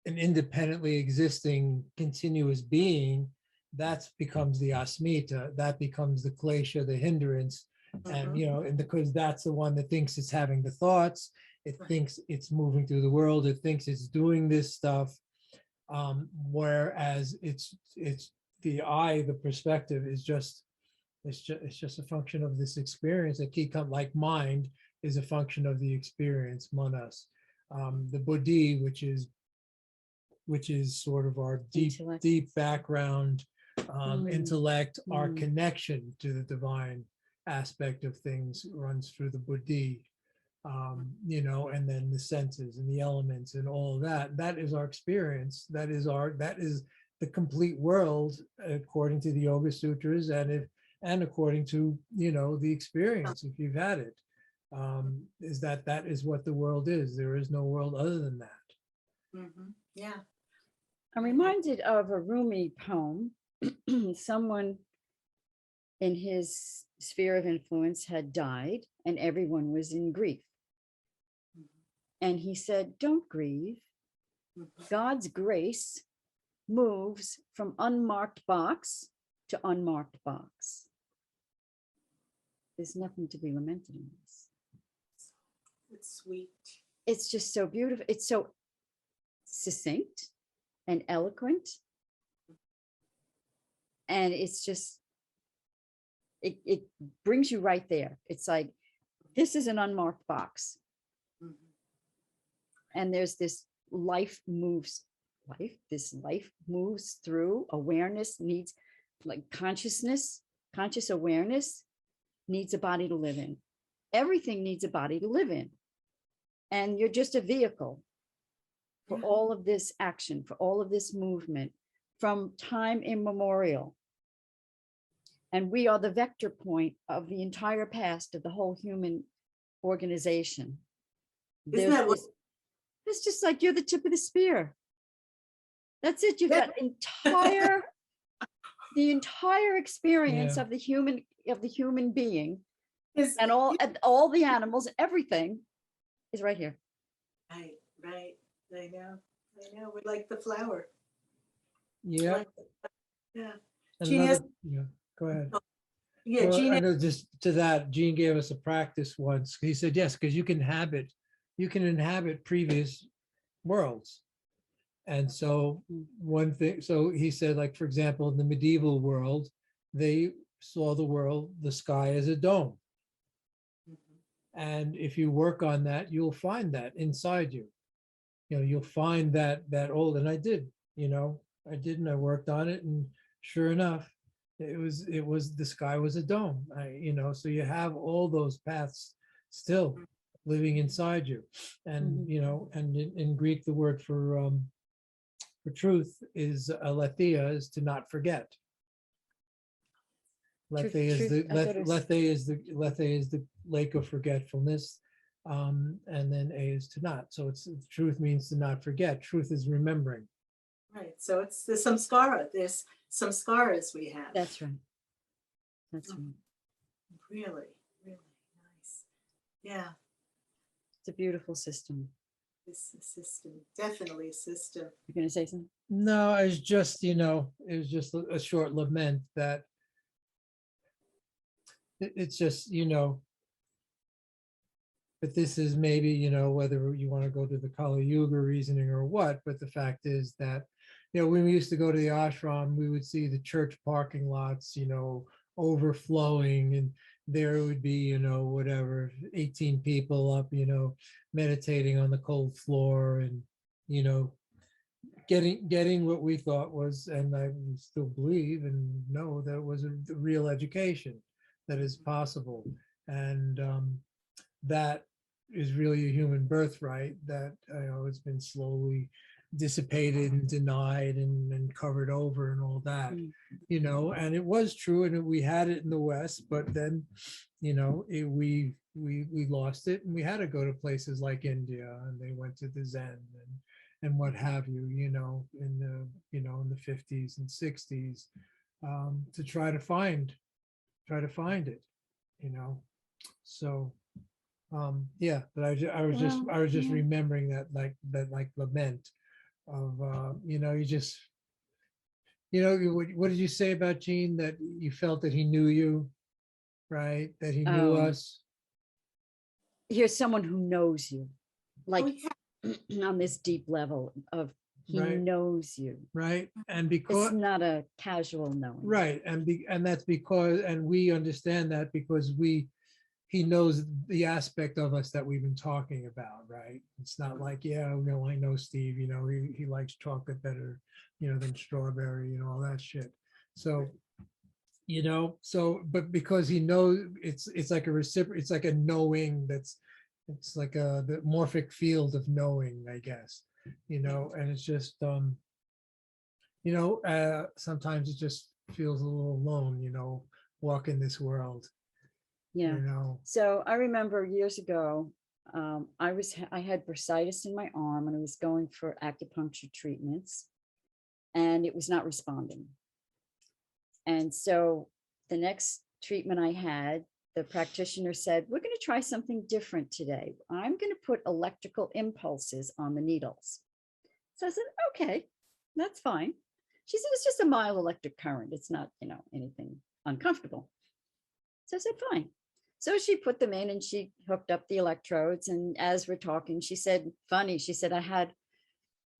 an independently existing continuous being, that becomes the asmita, that becomes the klesha, the hindrance. And and because that's the one that thinks it's having the thoughts, it thinks it's moving through the world, it thinks it's doing this stuff, whereas it's the eye, the perspective is just, it's just a function of this experience. That like mind is a function of the experience, manas. The buddhi, which is sort of our deep background, intellect, our connection to the divine aspect of things runs through the buddhi, and then the senses and the elements and all of that. That is our experience. That is the complete world, according to the Yoga Sutras, and according to the experience, if you've had it, is that is what the world is. There is no world other than that. Yeah. I'm reminded of a Rumi poem. Someone in his sphere of influence had died and everyone was in grief. And he said, don't grieve. God's grace moves from unmarked box to unmarked box. There's nothing to be lamented in this. It's sweet. It's just so beautiful. It's so succinct and eloquent. And it's just, it brings you right there. It's like, this is an unmarked box. And there's this life moves through. Awareness needs, like conscious awareness needs a body to live in. Everything needs a body to live in. And you're just a vehicle for all of this action, for all of this movement from time immemorial. And we are the vector point of the entire past of the whole human organization. It's just like you're the tip of the spear. That's it. You've got the entire experience of the human being, and all the animals, everything is right here. Right. I know. We're like the flower. Yeah. Yeah. Go ahead. Yeah, well, Gene. I know just to that, Gene gave us a practice once. He said, yes, because you can inhabit previous worlds. And so one thing, so he said, like, for example, in the medieval world, they saw the sky as a dome. And if you work on that, you'll find that inside you. You'll find that old, and I did, and I worked on it, and sure enough, it was the sky was a dome. So you have all those paths still living inside you. And and in Greek, the word for truth is aletheia, is to not forget. Lethe is the lake of forgetfulness, and then A is to not. So truth means to not forget. Truth is remembering. Right. So there's samskara. There's some scaras we have. That's right. That's right. Really, really nice. Yeah. It's a beautiful system. It's a system. Definitely a system. You're going to say something? No, it's just, it was just a short lament that it's just, but this is maybe, whether you want to go to the Kali Yuga reasoning or what, but the fact is that, when we used to go to the ashram, we would see the church parking lots, overflowing, and there would be, whatever, 18 people up, meditating on the cold floor, and, getting what we thought was, and I still believe and know that it was a real education that is possible. And that is really a human birthright that it's been slowly dissipated and denied and covered over and all that, and it was true, and we had it in the West, but then we lost it, and we had to go to places like India, and they went to the Zen and what have you, in the 50s and 60s, to try to find it, so but I was just remembering that lament of you just what did you say about Gene, that you felt that he knew you, right, that he knew us? Here's someone who knows you, like yeah. on this deep level of he knows you, right, and because it's not a casual knowing, right, and that's because, and we understand that because he knows the aspect of us that we've been talking about, right? It's not like, I know Steve, he likes chocolate better, than strawberry, all that shit. So, but because he knows, it's like a it's like a knowing it's like the morphic field of knowing, I guess, and it's just, sometimes it just feels a little alone, walking this world. Yeah. So I remember years ago, I had bursitis in my arm, and I was going for acupuncture treatments. and it was not responding. And so the next treatment I had, the practitioner said, we're going to try something different today. I'm going to put electrical impulses on the needles. So I said, okay, that's fine. She said, it's just a mild electric current. It's not, anything uncomfortable. So I said, fine. So she put them in and she hooked up the electrodes. And as we're talking, she said, funny, she said, I had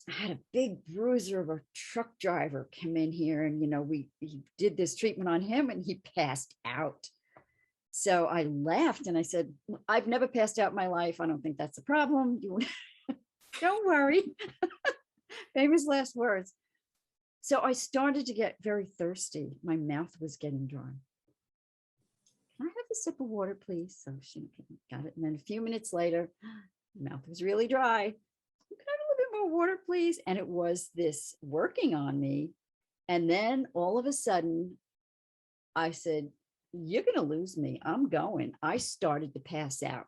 a big bruiser of a truck driver come in here, and we did this treatment on him and he passed out. So I laughed and I said, I've never passed out in my life. I don't think that's a problem. Don't worry. Famous last words. So I started to get very thirsty. My mouth was getting dry. Can I have a sip of water, please? So she got it. And then a few minutes later, mouth was really dry. Can I have a little bit more water, please? And it was this working on me. And then all of a sudden, I said, you're going to lose me. I'm going. I started to pass out.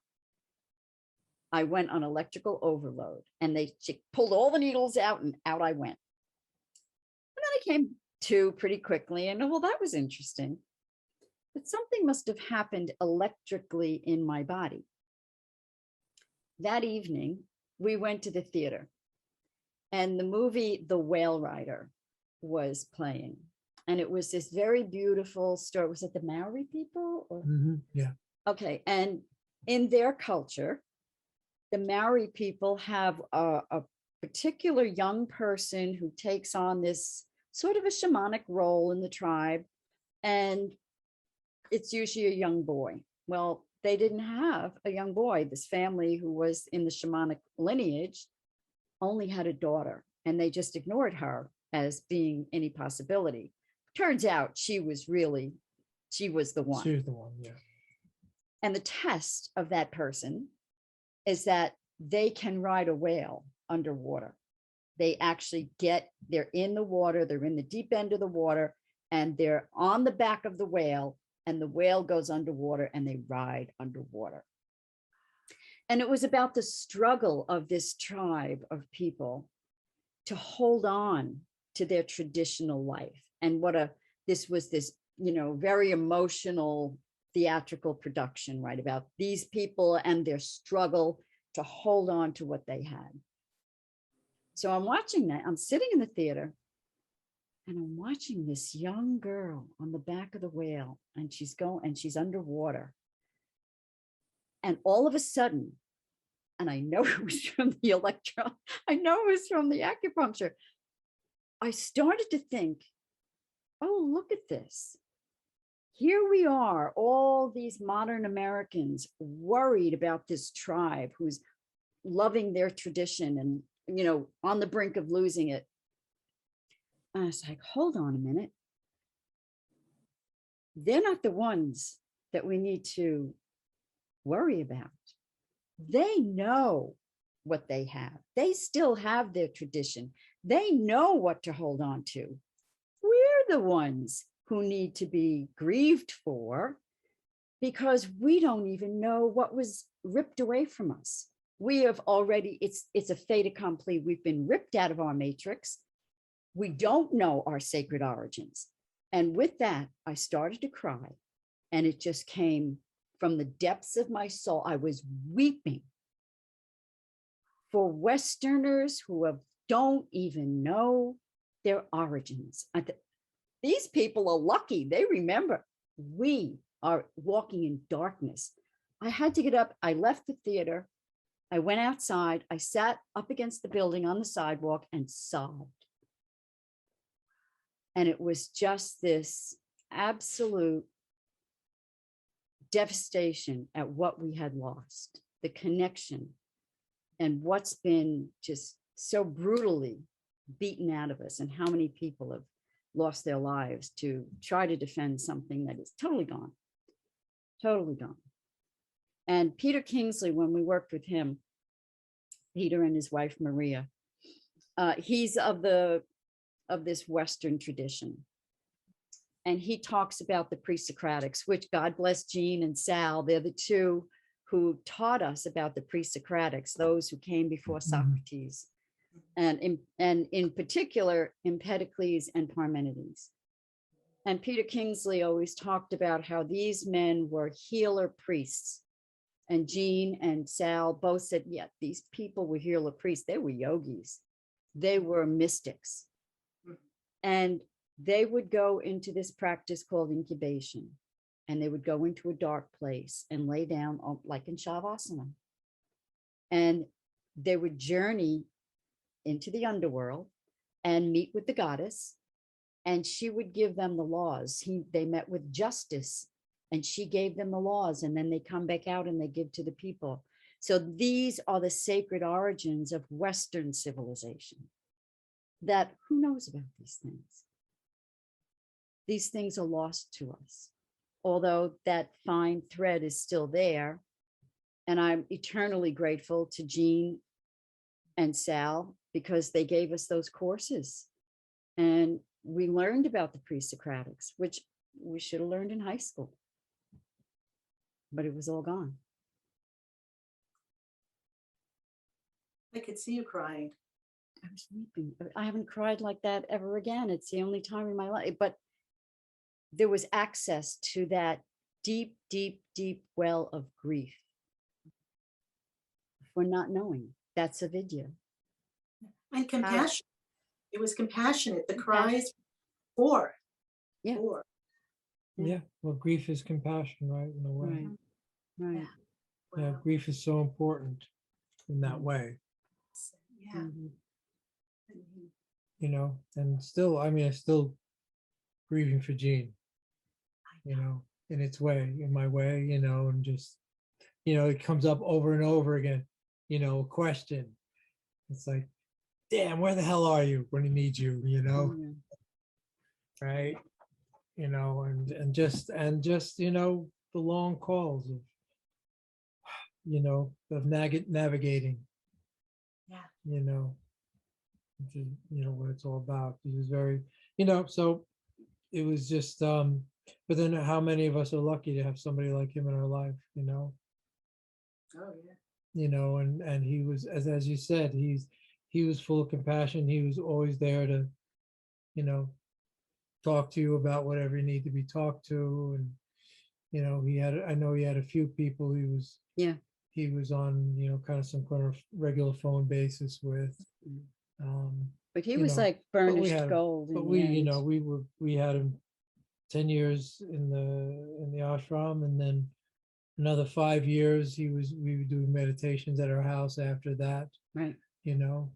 I went on electrical overload, and she pulled all the needles out, and out I went. And then I came to pretty quickly, and well, that was interesting. But something must have happened electrically in my body. That evening, we went to the theater, and the movie The Whale Rider was playing. And it was this very beautiful story. Was it the Maori people? Or? Yeah. Okay. And in their culture, the Maori people have a particular young person who takes on this sort of a shamanic role in the tribe. And it's usually a young boy. Well, they didn't have a young boy. This family who was in the shamanic lineage only had a daughter, and they just ignored her as being any possibility. Turns out she was the one. She was the one, yeah. And the test of that person is that they can ride a whale underwater. They actually they're in the water, they're in the deep end of the water, and they're on the back of the whale, and the whale goes underwater and they ride underwater. And it was about the struggle of this tribe of people to hold on to their traditional life. And this was very emotional theatrical production, right? About these people and their struggle to hold on to what they had. So I'm watching that. I'm sitting in the theater and I'm watching this young girl on the back of the whale, and she's underwater. And all of a sudden, and I know it was from the I know it was from the acupuncture, I started to think, oh, look at this. Here we are, all these modern Americans worried about this tribe who's loving their tradition and, on the brink of losing it. And I was like, hold on a minute. They're not the ones that we need to worry about. They know what they have. They still have their tradition. They know what to hold on to. We're the ones who need to be grieved for, because we don't even know what was ripped away from us. We have already, it's a fait accompli. We've been ripped out of our matrix. We don't know our sacred origins. And with that, I started to cry, and it just came from the depths of my soul. I was weeping for Westerners who don't even know their origins. These people are lucky. They remember. We are walking in darkness. I had to get up. I left the theater. I went outside. I sat up against the building on the sidewalk and sobbed. And it was just this absolute devastation at what we had lost, the connection, and what's been just so brutally beaten out of us, and how many people have lost their lives to try to defend something that is totally gone, totally gone. And Peter Kingsley, when we worked with him, Peter and his wife, Maria, he's of this Western tradition. And he talks about the pre-Socratics, which, God bless Jean and Sal, they're the two who taught us about the pre-Socratics, those who came before Socrates, and in particular, Empedocles and Parmenides. And Peter Kingsley always talked about how these men were healer priests. And Jean and Sal both said, yeah, these people were healer priests. They were yogis. They were mystics. And they would go into this practice called incubation. And they would go into a dark place and lay down like in Shavasana. And they would journey into the underworld and meet with the goddess. And she would give them the laws. They met with justice, and she gave them the laws, and then they come back out and they give to the people. So these are the sacred origins of Western civilization. That who knows about these things? These things are lost to us, although that fine thread is still there. And I'm eternally grateful to Jean and Sal because they gave us those courses. And we learned about the pre-Socratics, which we should have learned in high school, but it was all gone. I could see you crying. I was weeping. I haven't cried like that ever again. It's the only time in my life, but there was access to that deep, deep, deep well of grief for not knowing. That's a video. And compassion. It was compassionate. The cries for. Yeah. For. Yeah. Well, grief is compassion, right? In a way. Right. Right. Yeah. Wow. Grief is so important in that way. Yeah. Mhm. You know, and still, I mean, I'm still grieving for Jean, you know, in its way, in my way, you know, and just, you know, it comes up over and over again, you know, a question. It's like, damn, where the hell are you when he needs you, you know? Mhm. Right? You know, and just, you know, the long calls of, you know, of navigating. Yeah. You know, which is, you know, what it's all about. He was very, you know, so it was just but then how many of us are lucky to have somebody like him in our life, you know? Oh yeah. You know, and he was, as you said, he was full of compassion. He was always there to, you know, talk to you about whatever you need to be talked to. And, you know, I know he had a few people he was on, you know, kind of some kind of regular phone basis with. But he you was know, like burnished gold. but in we, the you end. know, we had him 10 years in the ashram, and then another 5 years we were doing meditations at our house after that, Right. you know.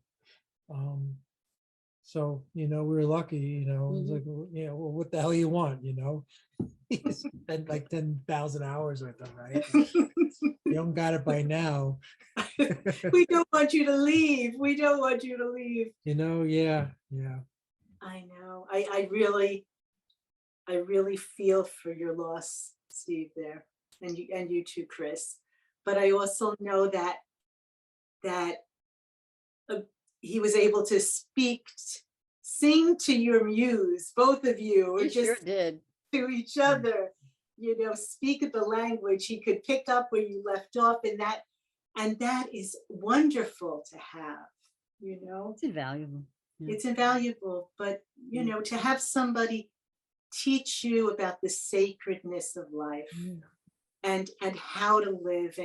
So, you know, we were lucky, you know. It was Mhm. like, well, you know, well, what the hell you want, you know? He spent like 10,000 hours with them, right? You don't got it by now. We don't want you to leave. We don't want you to leave. You know, yeah. I know. I really feel for your loss, Steve, there, and you too, Krys. But I also know that he was able to sing to your muse, both of you, He just sure did. to each other. You know, speak the language. He could pick up where you left off, and that is wonderful to have. You know, It's invaluable. Yeah. it's invaluable. But you know, to have somebody teach you about the sacredness of life and how to live,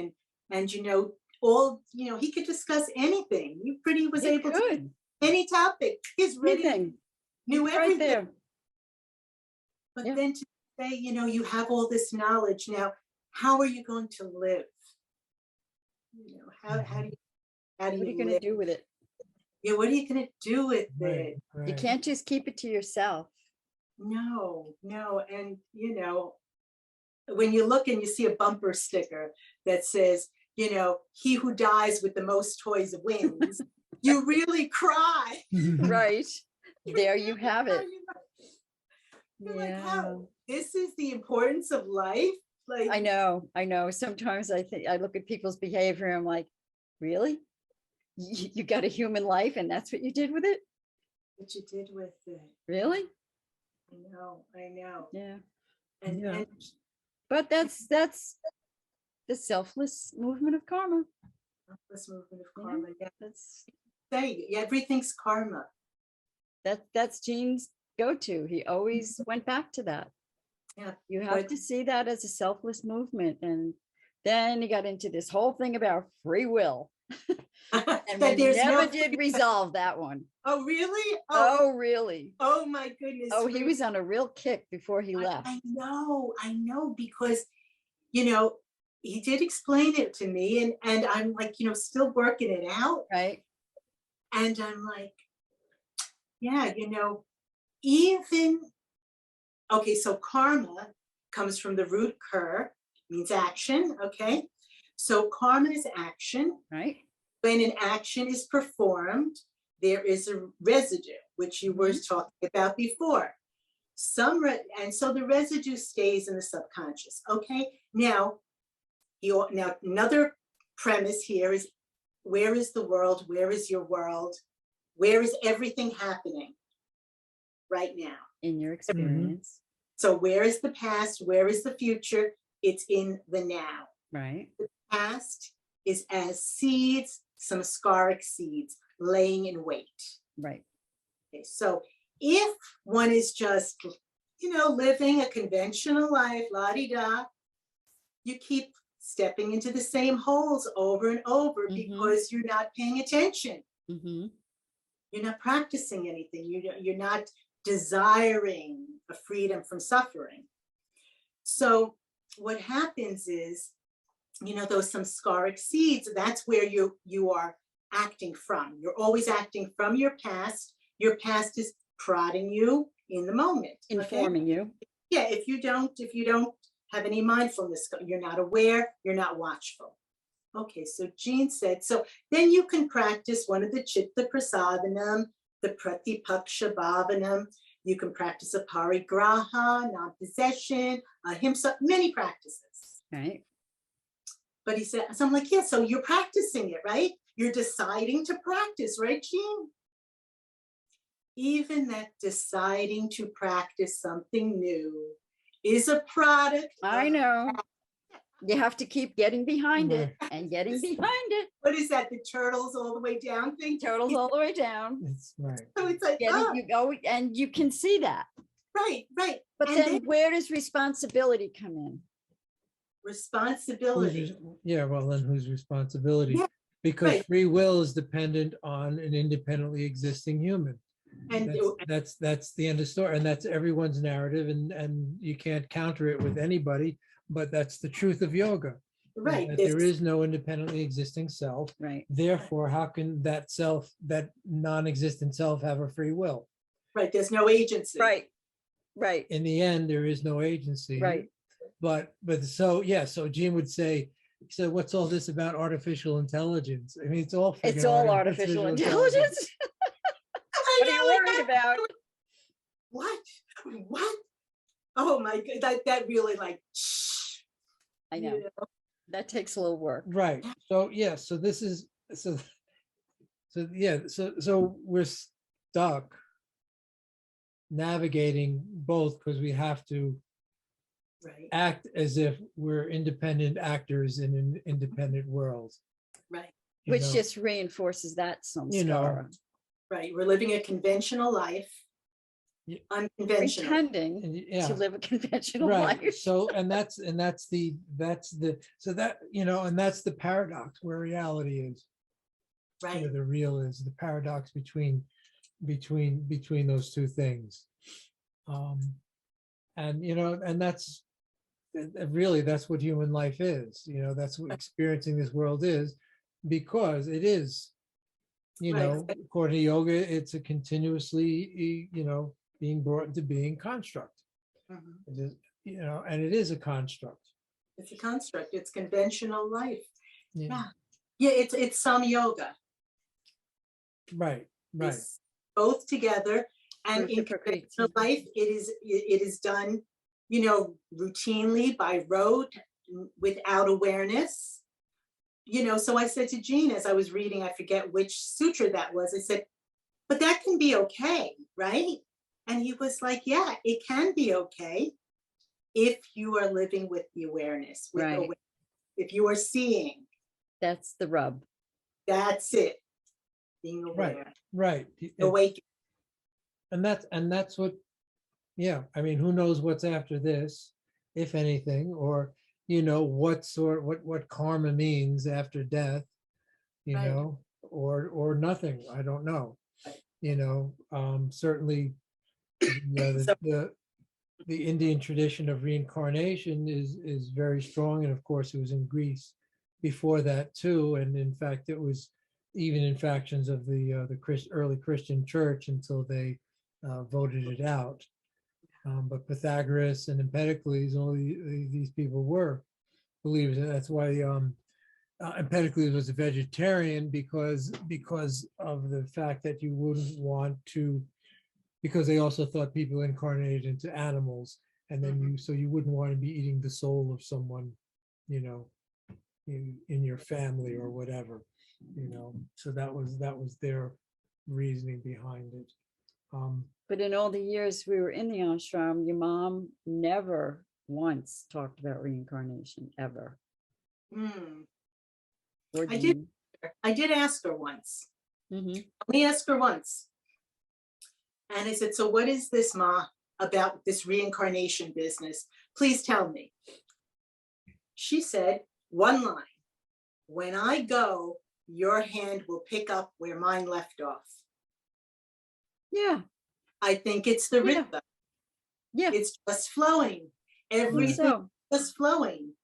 and you know, all, you know, he could discuss anything. He was able to any topic. He's ready. Anything. Knew Right everything. there. But then to say, you know, you have all this knowledge now. How are you going to live? You know, how do you What are you going to do with it? Yeah, what are you going to do with it? Right. You can't just keep it to yourself. No. And, you know, when you look and you see a bumper sticker that says, you know, he who dies with the most toys wins, you really cry. Right. There you have it. You're like, how? This is the importance of life? Like, I know. Sometimes I think I look at people's behavior and I'm like, really? You got a human life and that's what you did with it? What you did with it. Really? I know. Yeah. And but that's the selfless movement of karma. selfless movement of karma. Yeah. That's saying, everything's karma. That's Gene's go-to. He always went back to that. Yeah. You have to see that as a selfless movement. And then he got into this whole thing about free will. And That we there's never no did resolve that one. Oh, really? Oh, really? Oh my goodness. Oh, he was on a real kick before he left. I know, because, he did explain it to me, and I'm like, still working it out. Right. And I'm like, yeah, even, okay, so karma comes from the root kur, means action, okay? So karma is action. Right. When an action is performed, there is a residue, which you were talking about before. And so the residue stays in the subconscious. Okay. Now another premise here is, where is the world? Where is your world? Where is everything happening right now? In your experience. So where is the past? Where is the future? It's in the now. Right. The past is as seeds, some scaric seeds laying in wait. Right. Okay, so if one is just, living a conventional life, la-di-da, you keep stepping into the same holes over and over because you're not paying attention. You're not practicing anything. You're not desiring a freedom from suffering. So what happens is, those some scaric seeds, that's where you are acting from. You're always acting from your past. Your past is prodding you in the moment. Informing you. Yeah, if you don't have any mindfulness, you're not aware, you're not watchful. Okay, so Jean said, so then you can practice one of the Chitta Prasadanam, the Pratipaksha Bhavanam. You can practice a parigraha, non-possession, ahimsa, many practices. Right. But he said, so I'm like, yeah, so you're practicing it, right? You're deciding to practice, right, Jean? Even that deciding to practice something new is a product. I know. You have to keep getting behind it and getting behind it. What is that? The turtles all the way down thing? Turtles all the way down. It's right. So it's like, You go, and you can see that. right. But And then where does responsibility come in? Responsibility. Well, then whose responsibility? Yeah, because free will is dependent on an independently existing human. And That's the end of the story, and that's everyone's narrative, and you can't counter it with anybody. But that's the truth of yoga. right. That there is no independently existing self. Right. Therefore, how can that self, that non-existent self, have a free will? Right. There's no agency. Right. In the end, there is no agency. Right. But so Jean would say, so what's all this about artificial intelligence? I mean, it's all artificial intelligence. What are you worried about? What? Oh my God, that really I know. That takes a little work. Right. So this is so we're stuck navigating both, because we have to act as if we're independent actors in an independent world. Right. Which just reinforces that samskara. Right. We're living a conventional life. Unconventional. Pretending to live a conventional life. So that's the paradox where reality is. Right. Where the real is, the paradox between those two things. And that's really what human life is. That's what experiencing this world is, because it is, according to yoga, it's a continuously, being brought into being construct. It is, and it is a construct. It's a construct. It's conventional life. Yeah. It's some yoga. Right. It's both together, and in conventional life, it is done, routinely by rote, without awareness. So I said to Jean, as I was reading, I forget which sutra that was, I said, but that can be okay, right? And he was like, yeah, it can be okay if you are living with the awareness, if you are seeing. That's the rub. That's it. being aware, Right. awake. And that's what, yeah, I mean, who knows what's after this, if anything, or, what karma means after death, Right. or nothing. I don't know. Certainly So, the Indian tradition of reincarnation is very strong. And of course, it was in Greece before that too. And in fact, it was even in factions of the early Christian church until they voted it out. But Pythagoras and Empedocles, all these people were believers. And that's why Empedocles was a vegetarian, because of the fact that you wouldn't want to, because they also thought people incarnated into animals, and then you wouldn't want to be eating the soul of someone, in your family or whatever, So that was their reasoning behind it. But in all the years we were in the ashram, your mom never once talked about reincarnation, ever. Or I did ask her once. Mhm. Only asked her once. And I said, so what is this, Ma, about this reincarnation business? Please tell me. She said, one line, when I go, your hand will pick up where mine left off. Yeah. I think it's the Yeah. rhythm. Yeah. It's just flowing. I think Everything so. just flowing.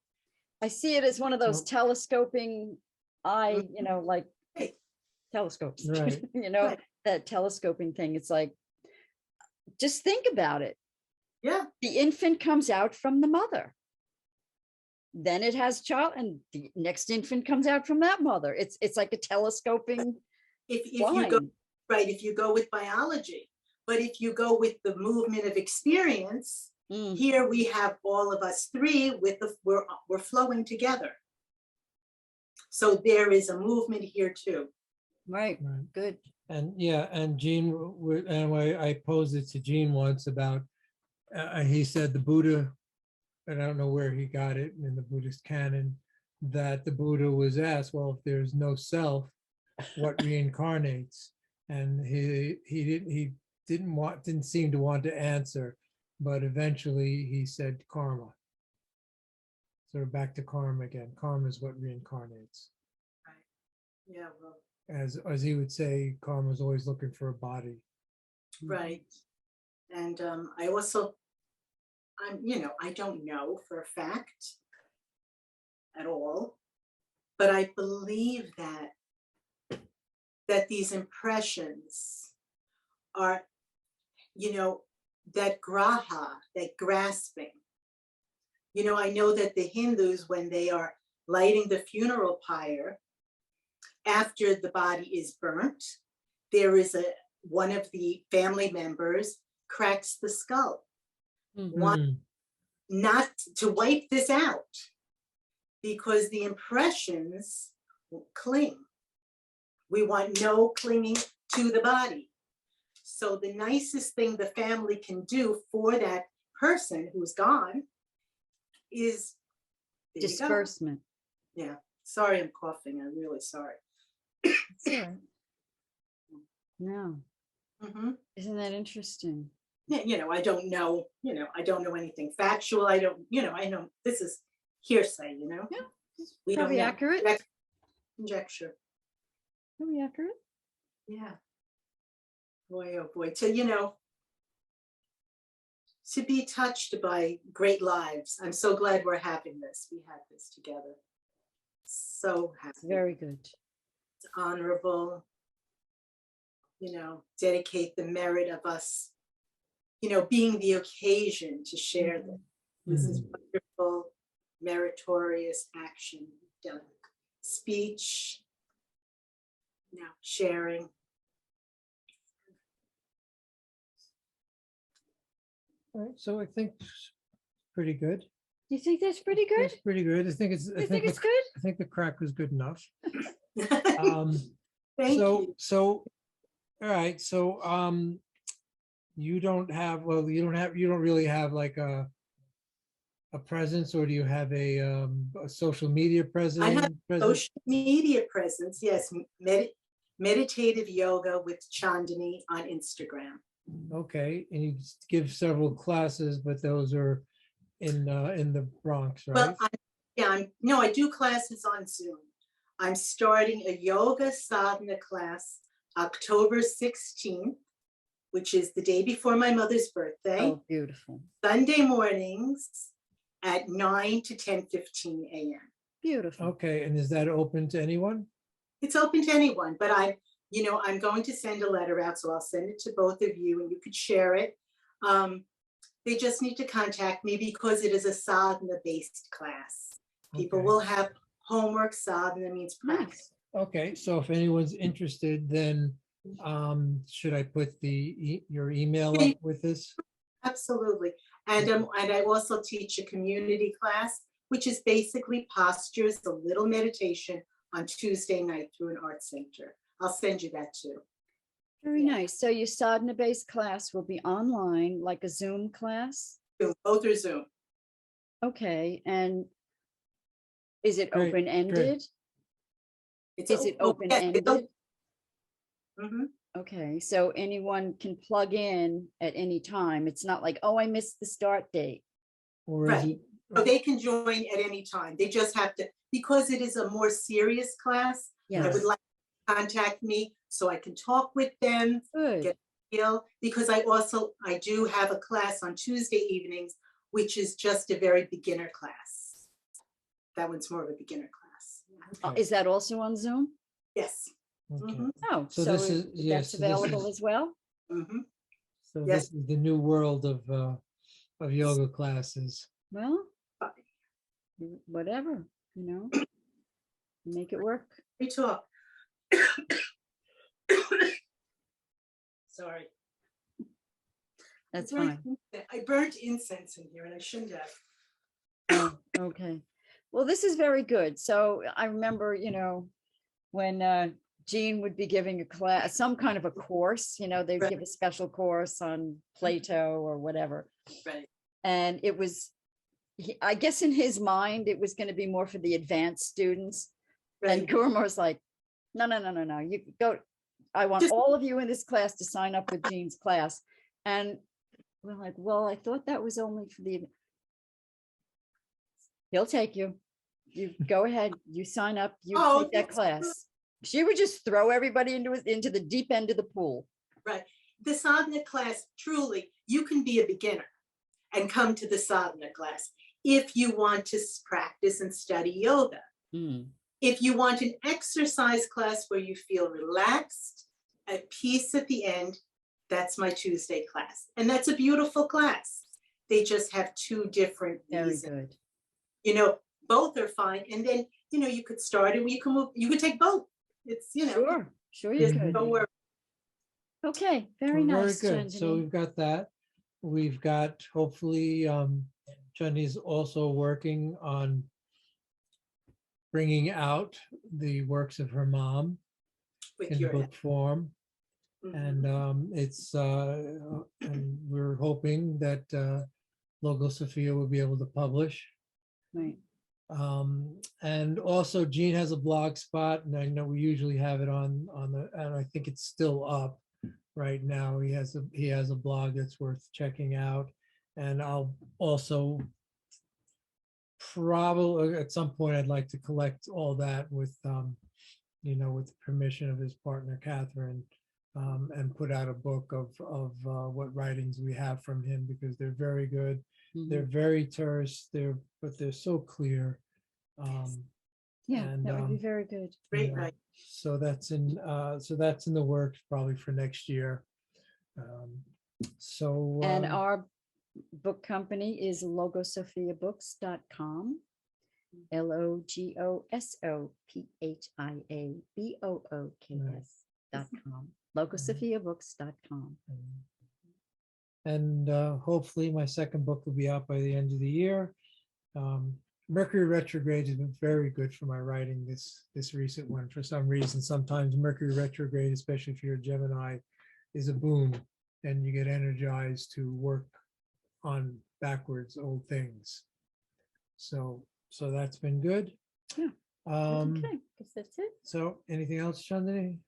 I see it as one of those telescoping eye, like Right. telescopes, Right. Right. that telescoping thing. It's like, just think about it. Yeah. The infant comes out from the mother. Then it has child, and the next infant comes out from that mother. It's like a telescoping If you go line. right, if you go with biology, but if you go with the movement of experience, here we have all of us three with we're flowing together. So there is a movement here too. Right. Good. And yeah, and Gene, and I posed it to Gene once about, he said the Buddha, and I don't know where he got it in the Buddhist canon, that the Buddha was asked, well, if there's no self, what reincarnates? And he didn't seem to want to answer, but eventually he said karma. So we're back to karma again. Karma is what reincarnates. Right. Yeah. Well. As he would say, karma is always looking for a body. Right. And I also, I don't know for a fact at all, but I believe that these impressions are, that graha, that grasping. I know that the Hindus, when they are lighting the funeral pyre, after the body is burnt, there is one of the family members cracks the skull. Not to wipe this out, because the impressions cling. We want no clinging to the body. So the nicest thing the family can do for that person who's gone is disbursement. Yeah. Sorry, I'm coughing. I'm really sorry. Sorry. No. Isn't that interesting? Yeah, I don't know, I don't know anything factual. I don't, I know this is hearsay, Yeah. We Probably don't know. accurate. Conjecture. Probably accurate. Yeah. Boy, oh boy. To be touched by great lives. I'm so glad we're having this. We had this together. So happy. It's very good. It's honorable. Dedicate the merit of us, being the occasion to share this. This is wonderful, meritorious action done. Speech, sharing. All right, so I think it's pretty good. You think that's pretty good? It's pretty good. I think it's good? I think the crack was good enough. Thank you. So all right, so you don't really have like a presence, or do you have a social media presence? I have social media presence, yes. Meditative Yoga with Chandni on Instagram. Okay, and you give several classes, but those are in the Bronx, Well, right? I do classes on Zoom. I'm starting a yoga sadhana class October 16th, which is the day before my mother's birthday. Oh, beautiful. Sunday mornings at 9 to 10:15 a.m. Beautiful. Okay, and is that open to anyone? It's open to anyone, but I'm going to send a letter out, so I'll send it to both of you and you could share it. They just need to contact me because it is a sadhana-based class. People will have homework. Sadhana means practice. Okay, so if anyone's interested, then should I put your email up with this? Absolutely. And I also teach a community class, which is basically postures, a little meditation on Tuesday night through an art center. I'll send you that too. Very nice. So your sadhana-based class will be online, like a Zoom class? Both are Zoom. Okay, and is it Great, open-ended? Is it open-ended? Mm-hmm. Okay, so anyone can plug in at any time. It's not like, oh, I missed the start date. Or is it? So they can join at any time. They just have to, because it is a more serious class, I would like to contact me so I can talk with them. Good. Get a feel, because I do have a class on Tuesday evenings, which is just a very beginner class. That one's more of a beginner class. Okay. Is that also on Zoom? Yes. Okay. Mm-hmm. Oh, So so this is that's available as well? Mm-hmm. So Yes. this is the new world of yoga classes. Well, whatever, make it work. We talk. Sorry. That's fine. I burnt incense in here and I shouldn't have. Oh, okay. Well, this is very good. So I remember, when Jean would be giving a class, some kind of a course, they'd give a special course on Plato or whatever. Right. And it was, I guess in his mind, it was going to be more for the advanced students. Right. And Gurma was like, no, you go. I want all of you in this class to sign up with Jean's class. And we're like, well, I thought that was only for he'll take you. You go ahead, you sign up, you take that class. She would just throw everybody into the deep end of the pool. Right. The sadhana class, truly, you can be a beginner and come to the sadhana class if you want to practice and study yoga. If you want an exercise class where you feel relaxed, at peace at the end, that's my Tuesday class. And that's a beautiful class. They just have two different reasons. Very good. Both are fine. And then, you could start and you can move, you could take both. It's, Sure you could. Don't worry. Okay, very nice. Very good. Chandni. So we've got that. We've got, hopefully, Chandni's also working on bringing out the works of her mom in book form. And and we're hoping that Logosophia will be able to publish. Right. And also Jean has a blog spot, and I know we usually have it on and I think it's still up right now. He has a blog that's worth checking out. And I'll also probably at some point I'd like to collect all that with with the permission of his partner Catherine, and put out a book of what writings we have from him, because they're very good. They're very terse, but they're so clear. That would be very good. Great, right. So that's in the works probably for next year. And our book company is logosophiabooks.com. LOGOSOPHIABOOKS.com. Logosophiabooks.com. And hopefully my second book will be out by the end of the year. Mercury retrograde has been very good for my writing, this recent one. For some reason, sometimes Mercury retrograde, especially if you're a Gemini, is a boon, and you get energized to work on backwards old things. So that's been good. Yeah. Okay, guess that's it. So anything else, Chandni?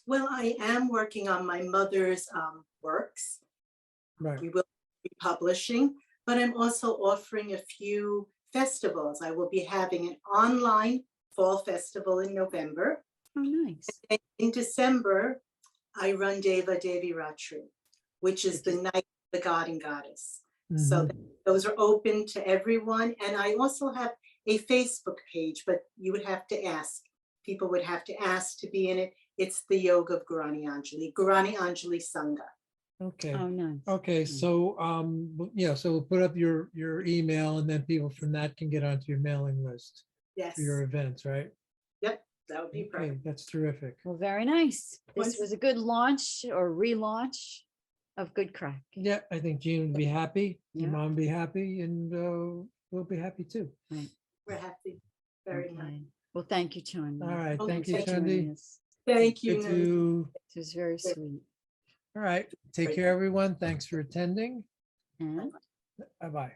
Well, I am working on my mother's works. Right. We will be publishing, but I'm also offering a few festivals. I will be having an online fall festival in November. Oh, nice. And in December, I run Deva Devi Ratri, which is the night of the god and goddess. So those are open to everyone. And I also have a Facebook page, but you would have to ask. People would have to ask to be in it. It's the Yoga of Gurani Añjali, Gurani Añjali Sangha. Okay. Oh, nice. Okay. So, yeah, so we'll put up your email, and then people from that can get onto your mailing list Yes. for your events, right? Yep. That would be Okay, perfect. that's terrific. Well, very nice. This Once- was a good launch or relaunch of Good Craic. Yeah, I think Jean would be happy, your Yeah. mom would be happy, and we'll be happy too. We're happy. Very much. Okay. Well, thank you, Chandni. All right, Oh, thank you, thank you. Chandi. Thank you. Good Nandini. to, It was very sweet. all right, take care, everyone. Thanks for attending. And Bye-bye.